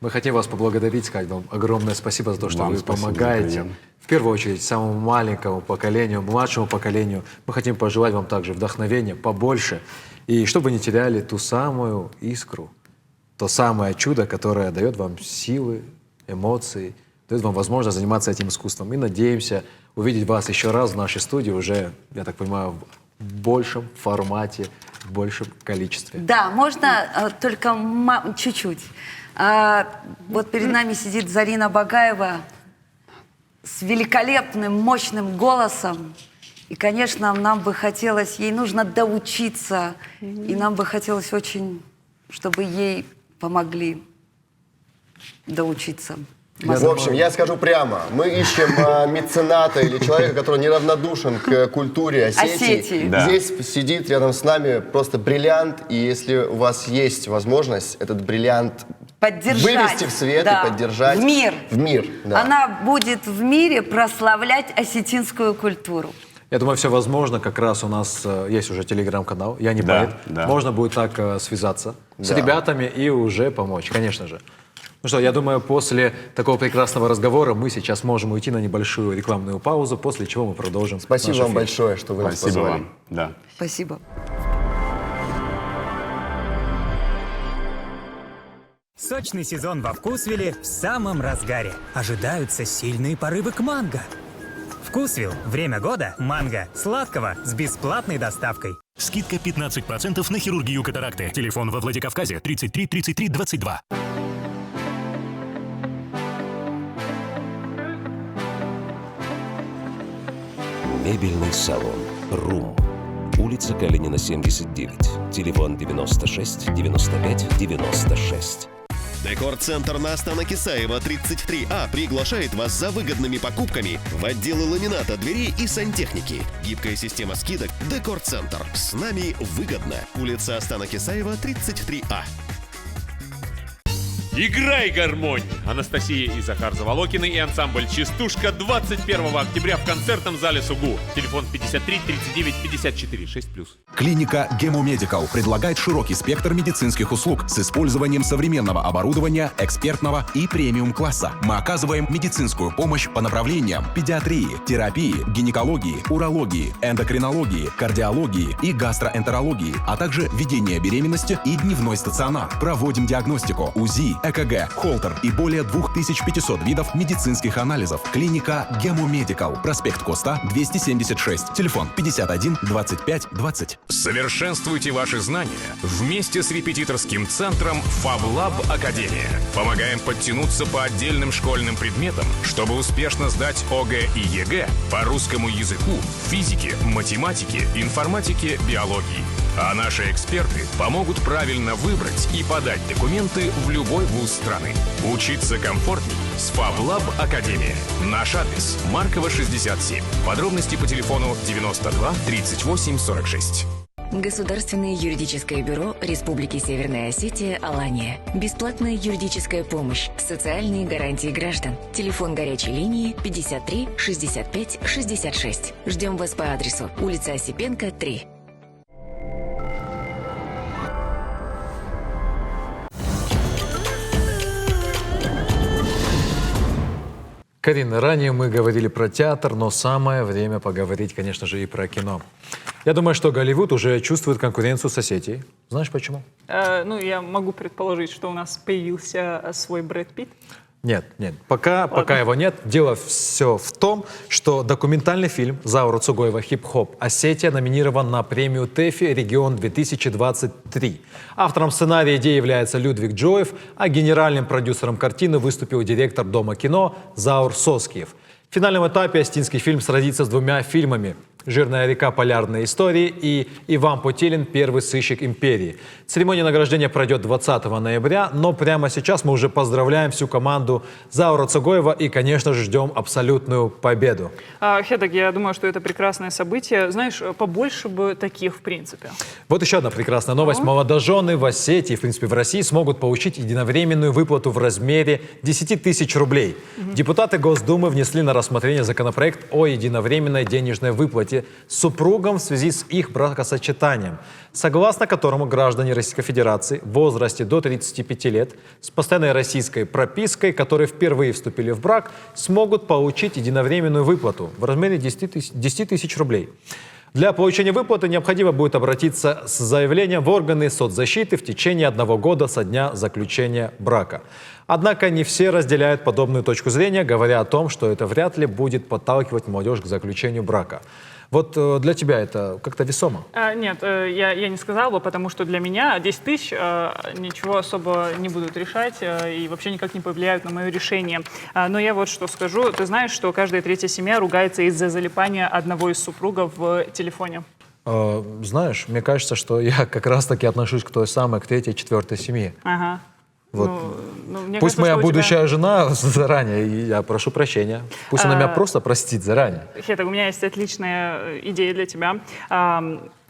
Мы хотим вас поблагодарить, сказать вам огромное спасибо за то, что вам вы помогаете. Взаимно. В первую очередь самому маленькому поколению, младшему поколению. Мы хотим пожелать вам также вдохновения побольше. И чтобы не теряли ту самую искру, то самое чудо, которое дает вам силы, эмоции, дает вам возможность заниматься этим искусством. И надеемся увидеть вас еще раз в нашей студии уже, я так понимаю, в большем формате, в большем количестве. Да, можно только чуть-чуть. Вот перед нами сидит Зарина Багаева с великолепным, мощным голосом. И, конечно, нам бы хотелось, ей нужно доучиться, и нам бы хотелось очень, чтобы ей помогли доучиться. В общем, я скажу прямо, мы ищем мецената или человека, который неравнодушен к культуре Осетии. Да. Здесь сидит рядом с нами просто бриллиант, и если у вас есть возможность этот бриллиант вывести в свет и поддержать. В мир. В мир, да. Она будет в мире прославлять осетинскую культуру. Я думаю, все возможно. Как раз у нас есть уже телеграм-канал «Я не поэт». Да. Можно будет так связаться с ребятами и уже помочь, конечно же. Ну что, я думаю, после такого прекрасного разговора мы сейчас можем уйти на небольшую рекламную паузу, после чего мы продолжим. Спасибо вам большое, что вы нас позвали. Вам. Да. Спасибо. Сочный сезон во Вкусвилле в самом разгаре. Ожидаются сильные порывы к манго. Вкусвилл. Время года. Манго. Сладкого с бесплатной доставкой. Скидка 15% на хирургию катаракты. Телефон во Владикавказе 33 33 22. Мебельный салон «Рум». Улица Калинина, 79. Телефон 96 95 96. Декор-центр на Станок-Исаева, 33А приглашает вас за выгодными покупками в отделы ламината, дверей и сантехники. Гибкая система скидок «Декор-центр». С нами выгодно. Улица Станок-Исаева, 33А. Играй гармонь! Анастасия и Захар Заволокины и ансамбль «Частушка» 21 октября в концертном зале СУГУ. Телефон 53 39 54 6+. Клиника Гемомедикал предлагает широкий спектр медицинских услуг с использованием современного оборудования, экспертного и премиум-класса. Мы оказываем медицинскую помощь по направлениям педиатрии, терапии, гинекологии, урологии, эндокринологии, кардиологии и гастроэнтерологии, а также ведение беременности и дневной стационар. Проводим диагностику, УЗИ, ЭКГ, холтер и более 2500 видов медицинских анализов. Клиника Гемомедикал. Проспект Коста, 276. Телефон 51 25 20. Совершенствуйте ваши знания вместе с репетиторским центром FabLab Академия. Помогаем подтянуться по отдельным школьным предметам, чтобы успешно сдать ОГЭ и ЕГЭ по русскому языку, физике, математике, информатике, биологии. А наши эксперты помогут правильно выбрать и подать документы в любой вуз страны. Учиться комфортней с FabLab Академия. Наш адрес – Маркова, 67. Подробности по телефону 92 38 46. Государственное юридическое бюро Республики Северная Осетия Алания. Бесплатная юридическая помощь. Социальные гарантии граждан. Телефон горячей линии 53 65 66. Ждем вас по адресу улица Осипенко, 3. Карина, ранее мы говорили про театр, но самое время поговорить, конечно же, и про кино. Я думаю, что Голливуд уже чувствует конкуренцию с Осетией. Знаешь почему? Я могу предположить, что у нас появился свой Брэд Питт. Нет, пока его нет. Дело все в том, что документальный фильм Заура Цугоева «Хип-хоп. Осетия» номинирован на премию ТЭФИ «Регион-2023». Автором сценария идеи является Людвиг Джоев, а генеральным продюсером картины выступил директор Дома кино Заур Соскиев. В финальном этапе осетинский фильм сразится с двумя фильмами «Жирная река. Полярные истории» и «Иван Путилин. Первый сыщик империи». Церемония награждения пройдет 20 ноября, но прямо сейчас мы уже поздравляем всю команду Заура Цугоева и, конечно же, ждем абсолютную победу. Хетак, я думаю, что это прекрасное событие. Знаешь, побольше бы таких, в принципе. Вот еще одна прекрасная новость. Молодожены в Осетии, в принципе, в России смогут получить единовременную выплату в размере 10 тысяч рублей. Депутаты Госдумы внесли на рассмотрение законопроект о единовременной денежной выплате супругам в связи с их бракосочетанием, согласно которому граждане Российской Федерации в возрасте до 35 лет с постоянной российской пропиской, которые впервые вступили в брак, смогут получить единовременную выплату в размере 10 тысяч рублей. Для получения выплаты необходимо будет обратиться с заявлением в органы соцзащиты в течение 1 года со дня заключения брака. Однако не все разделяют подобную точку зрения, говоря о том, что это вряд ли будет подталкивать молодежь к заключению брака. Вот для тебя это как-то весомо? Нет, я не сказала бы, потому что для меня 10 тысяч ничего особо не будут решать и вообще никак не повлияют на мое решение. Но я вот что скажу. Ты знаешь, что каждая третья семья ругается из-за залипания одного из супругов в телефоне? Знаешь, мне кажется, что я как раз-таки отношусь к той самой, к третьей, четвертой семье. Ага. Вот. Мне Пусть кажется, моя что будущая жена заранее, и я прошу прощения, пусть она меня просто простит заранее. Хетак, у меня есть отличная идея для тебя.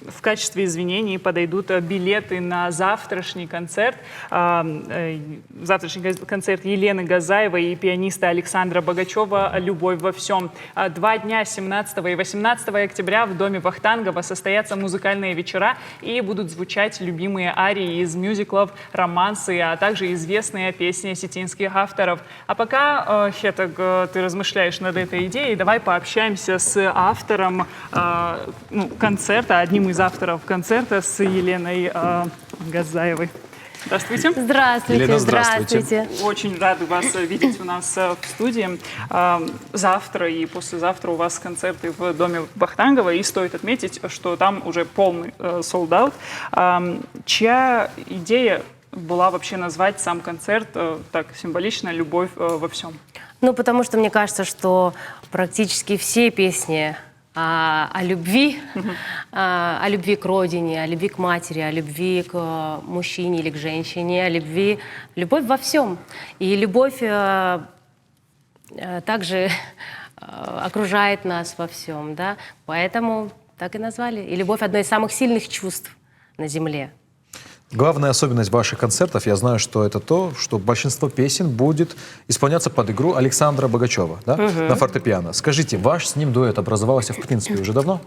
В качестве извинений подойдут билеты на завтрашний концерт. Завтрашний концерт Елены Газаевой и пианиста Александра Богачева «Любовь во всем». 2 дня, 17 и 18 октября в доме Вахтангова состоятся музыкальные вечера и будут звучать любимые арии из мюзиклов, романсы, а также известные песни осетинских авторов. А пока, Хетак, ты размышляешь над этой идеей, давай пообщаемся с автором концерта, одним из авторов концерта, с Еленой Газаевой. Здравствуйте. Здравствуйте. Елена, здравствуйте. Очень рады вас видеть у нас в студии. Завтра и послезавтра у вас концерты в доме Вахтангова, и стоит отметить, что там уже полный sold out. Чья идея была вообще назвать сам концерт так символично «Любовь во всем»? Потому что мне кажется, что практически все песни о любви, о любви к родине, о любви к матери, о любви к мужчине или к женщине, о любви, любовь во всем. И любовь также окружает нас во всем, да, поэтому так и назвали. И любовь — одно из самых сильных чувств на земле. Главная особенность ваших концертов, я знаю, что это то, что большинство песен будет исполняться под игру Александра Богачева, да, на фортепиано. Скажите, ваш с ним дуэт образовался, в принципе, уже давно?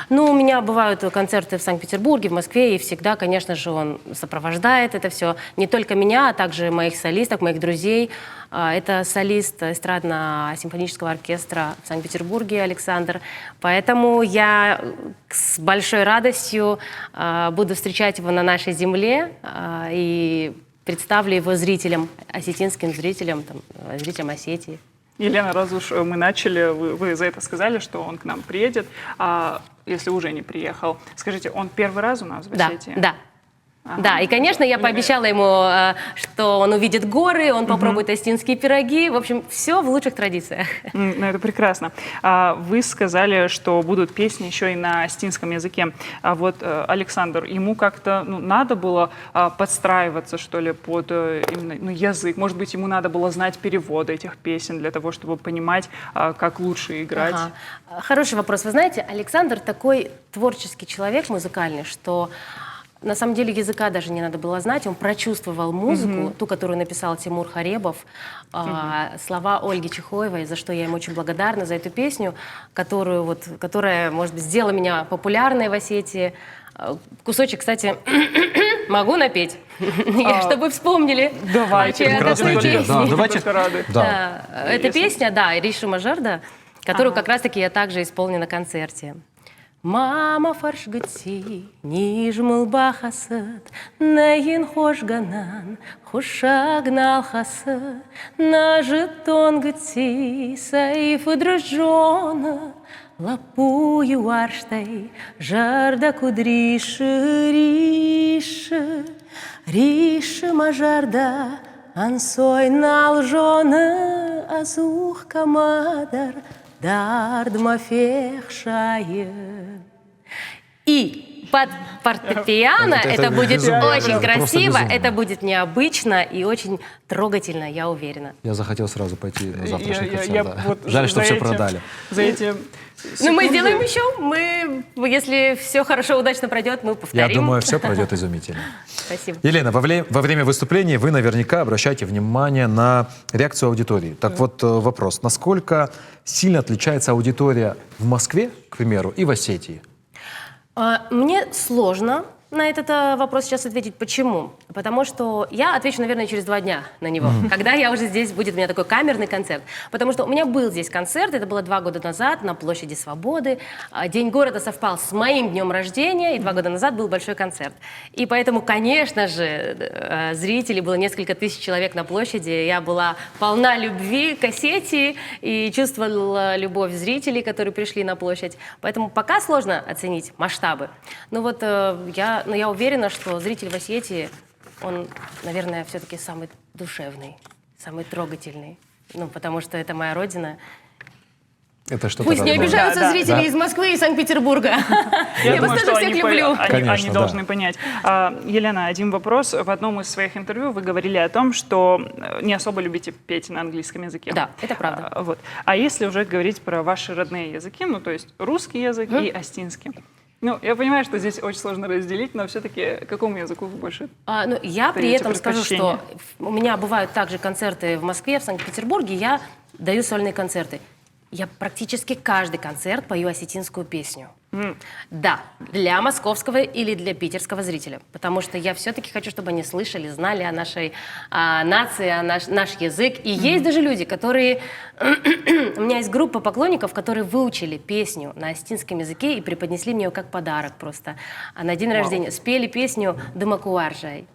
Ну, у меня бывают концерты в Санкт-Петербурге, в Москве, и всегда, конечно же, он сопровождает это все. Не только меня, а также моих солистов, моих друзей. Это солист эстрадно-симфонического оркестра в Санкт-Петербурге Александр. Поэтому я с большой радостью буду встречать его на нашей земле и представлю его зрителям, осетинским зрителям, зрителям Осетии. Елена, раз уж мы начали, вы за это сказали, что он к нам приедет, а если уже не приехал, скажите, он первый раз у нас в Осетии? Да. Да, и, конечно, я пообещала ему, что он увидит горы, он попробует осетинские пироги. В общем, все в лучших традициях. Ну, это прекрасно. Вы сказали, что будут песни еще и на осетинском языке. А вот Александр, ему как-то надо было подстраиваться, что ли, под именно язык? Может быть, ему надо было знать переводы этих песен для того, чтобы понимать, как лучше играть? Хороший вопрос. Вы знаете, Александр такой творческий человек, музыкальный, что... На самом деле языка даже не надо было знать, он прочувствовал музыку, ту, которую написал Тимур Харебов, слова Ольги Чехоевой, за что я ему очень благодарна, за эту песню, которая, может быть, сделала меня популярной в Осетии. Кусочек, кстати, могу напеть, чтобы вспомнили. Давайте. Прекрасная идея. Да, давайте. Эта песня, да, Риша Мажарда, которую как раз-таки я также исполню на концерте. Мама фаршгати, нижмыл бахасат, нейн хошганан, хошагнал хаса, на жетон гати, сайфы дрожжона, лапую арштай, жарда кудриши, риша мажарда, ансой налжона, азух камадар, И под фортепиано это будет очень красиво, это будет необычно и очень трогательно, я уверена. Я захотел сразу пойти на завтрашний концерт. Жаль, что все продали. За эти Ну, мы сделаем еще. Если все хорошо, удачно пройдет, мы повторим. Я думаю, все пройдет изумительно. Спасибо. Елена, во время выступления вы наверняка обращаете внимание на реакцию аудитории. Так вот, вопрос. Насколько сильно отличается аудитория в Москве, к примеру, и в Осетии? Мне сложно на этот вопрос сейчас ответить. Почему? Потому что я отвечу, наверное, через 2 дня на него, когда я уже здесь, будет у меня такой камерный концерт. Потому что у меня был здесь концерт, это было 2 года назад на площади Свободы. День города совпал с моим днем рождения, и 2 года назад был большой концерт. И поэтому, конечно же, зрителей было несколько тысяч человек на площади. Я была полна любви к Осетии и чувствовала любовь зрителей, которые пришли на площадь. Поэтому пока сложно оценить масштабы. Но вот я уверена, что зритель в Осетии, он, наверное, все-таки самый душевный, самый трогательный. Ну, потому что это моя родина. Это что-то Пусть не обижаются зрители из Москвы и Санкт-Петербурга. Я вас тоже всех люблю. Они должны понять. Елена, один вопрос. В одном из своих интервью вы говорили о том, что не особо любите петь на английском языке. Да, это правда. Вот. А если уже говорить про ваши родные языки, ну, то есть русский язык и осетинский? Ну, я понимаю, что здесь очень сложно разделить, но все-таки к какому языку вы больше? Я при этом скажу, что у меня бывают также концерты в Москве, в Санкт-Петербурге, я даю сольные концерты. Я практически каждый концерт пою осетинскую песню. Да, для московского или для питерского зрителя. Потому что я все-таки хочу, чтобы они слышали, знали о нашей нации, о наш язык. И есть даже люди, которые... У меня есть группа поклонников, которые выучили песню на осетинском языке и преподнесли мне ее как подарок просто. А на день рождения спели песню «Думакуаржай».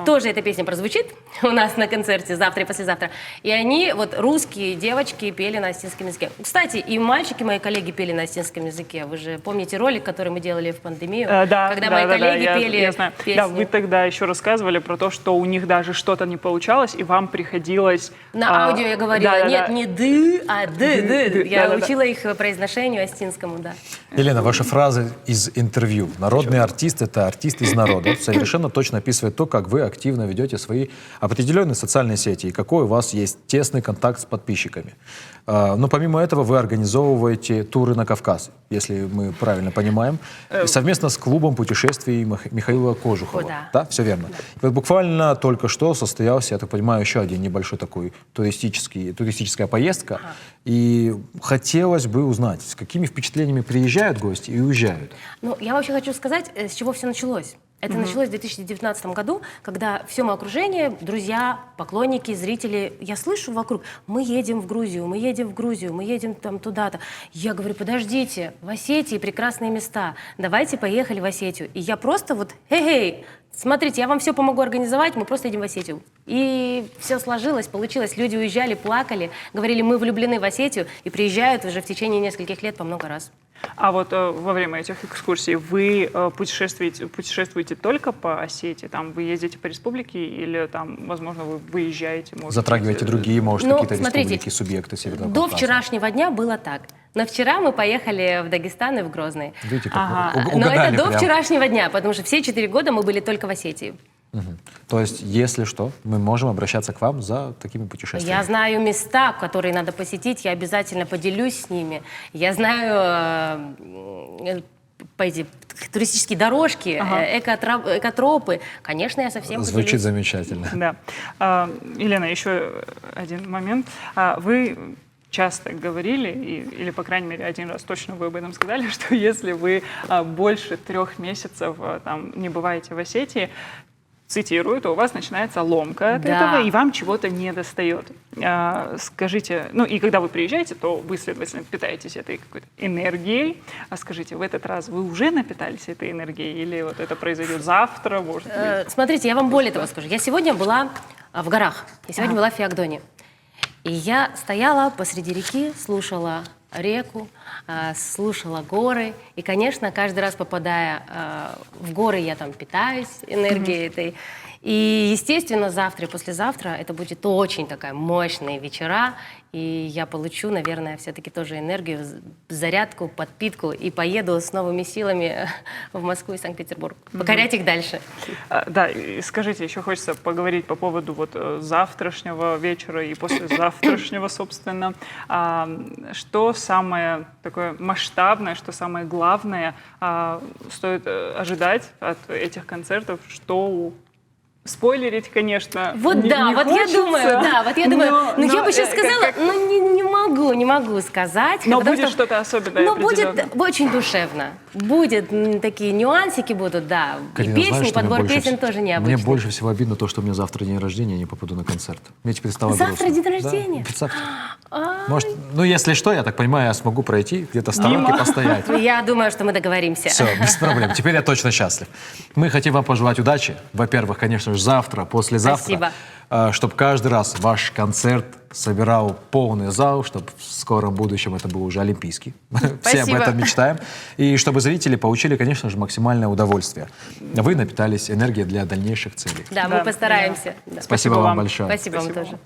Тоже эта песня прозвучит у нас на концерте завтра и послезавтра. И они, вот русские девочки, пели на осетинском языке. Кстати, и мальчики, мои коллеги, пели на осетинском языке. Вы же помните ролик, который мы делали в пандемию? Когда мои коллеги пели песню. Да, вы тогда еще рассказывали про то, что у них даже что-то не получалось, и вам приходилось... На аудио я говорила, нет, не «ды», а «ды». Я учила их произношению осетинскому, да. Елена, ваша фраза из интервью. Народный артист — это артист из народа. Совершенно точно описывает то, как вы активно ведете свои определенные социальные сети и какой у вас есть тесный контакт с подписчиками. Но помимо этого вы организовываете туры на Кавказ, если мы правильно понимаем, совместно с клубом путешествий Михаила Кожухова. Да, все верно. И вот буквально только что состоялся, я так понимаю, еще один небольшой такой туристическая поездка. И хотелось бы узнать, с какими впечатлениями приезжают гости и уезжают. Ну, я вообще хочу сказать, с чего все началось. Это началось в 2019 году, когда все мое окружение, друзья, поклонники, зрители, я слышу вокруг, мы едем в Грузию, мы едем в Грузию, мы едем там туда-то. Я говорю, подождите, в Осетии прекрасные места, давайте поехали в Осетию. И я просто вот, хей-хей, смотрите, я вам все помогу организовать, мы просто едем в Осетию. И все сложилось, получилось. Люди уезжали, плакали, говорили, мы влюблены в Осетию, и приезжают уже в течение нескольких лет по много раз. А вот во время этих экскурсий вы путешествуете только по Осетии? Там вы ездите по республике или там, возможно, вы выезжаете? Затрагиваете другие, может, какие-то республики, субъекты Северного До Кавказа? вчерашнего дня было так. Но вчера мы поехали в Дагестан и в Грозный. Видите, как Но это до вчерашнего дня, потому что все 4 года мы были только в Осетии. То есть, если что, мы можем обращаться к вам за такими путешествиями. Я знаю места, которые надо посетить, я обязательно поделюсь с ними. Я знаю туристические дорожки, экотропы. Конечно, я совсем поделюсь. Звучит замечательно. Да. Елена, еще один момент. Вы часто говорили, или, по крайней мере, один раз точно вы об этом сказали, что если вы больше 3 месяцев там, не бываете в Осетии, цитирую, то у вас начинается ломка от этого, и вам чего-то не достает. Скажите, ну и когда вы приезжаете, то вы, следовательно, питаетесь этой какой-то энергией. А скажите, в этот раз вы уже напитались этой энергией или вот это произойдет завтра, может быть? Смотрите, я вам более того скажу. Я сегодня была в горах, я сегодня была в Феогдоне. И я стояла посреди реки, слушала реку, слушала горы. И, конечно, каждый раз, попадая в горы, я там питаюсь энергией этой. И, естественно, завтра и послезавтра это будет очень такая мощная вечера. И я получу, наверное, все-таки тоже энергию, зарядку, подпитку и поеду с новыми силами в Москву и Санкт-Петербург. Покорять их дальше. Да, и скажите, еще хочется поговорить по поводу вот завтрашнего вечера и послезавтрашнего, собственно. Что самое такое масштабное, что самое главное стоит ожидать от этих концертов, что... Спойлерить, конечно, вот не вот хочется, я думаю, но я бы сейчас сказала, но не могу сказать. Но будет что-то особенное. Но будет очень душевно. Будет такие нюансики будут, да. Карина, и песни, знаешь, подбор песен тоже необычный. Мне больше всего обидно то, что у меня завтра день рождения, я не попаду на концерт. Мне теперь стало завтра грустно. день рождения? Да, может, ну если что, я так понимаю, я смогу пройти, где-то в сторонке постоять. Я думаю, что мы договоримся. Все, без проблем. Теперь я точно счастлив. Мы хотим вам пожелать удачи. Во-первых, конечно, завтра, послезавтра, чтобы каждый раз ваш концерт собирал полный зал, чтобы в скором будущем это был уже олимпийский. Все об этом мечтаем. И чтобы зрители получили, конечно же, максимальное удовольствие. Вы напитались энергией для дальнейших целей. Да, мы постараемся. Спасибо вам большое. Спасибо вам тоже.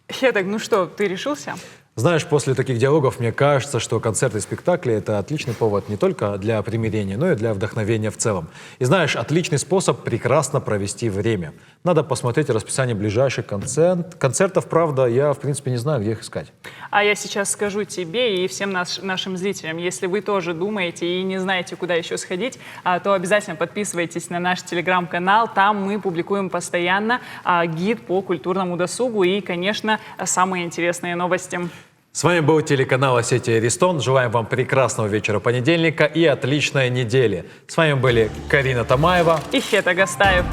Хетек, ну что, ты решился? Знаешь, после таких диалогов мне кажется, что концерты и спектакли — это отличный повод не только для примирения, но и для вдохновения в целом. И знаешь, отличный способ прекрасно провести время. Надо посмотреть расписание ближайших концертов. Правда, я, в принципе, не знаю, где их искать. А я сейчас скажу тебе и всем нашим зрителям, если вы тоже думаете и не знаете, куда еще сходить, то обязательно подписывайтесь на наш телеграм-канал. Там мы публикуем постоянно гид по культурному досугу и, конечно, самые интересные новости. С вами был телеканал «Осетия Ристон». Желаем вам прекрасного вечера понедельника и отличной недели. С вами были Карина Тамаева и Хетек Гастаев.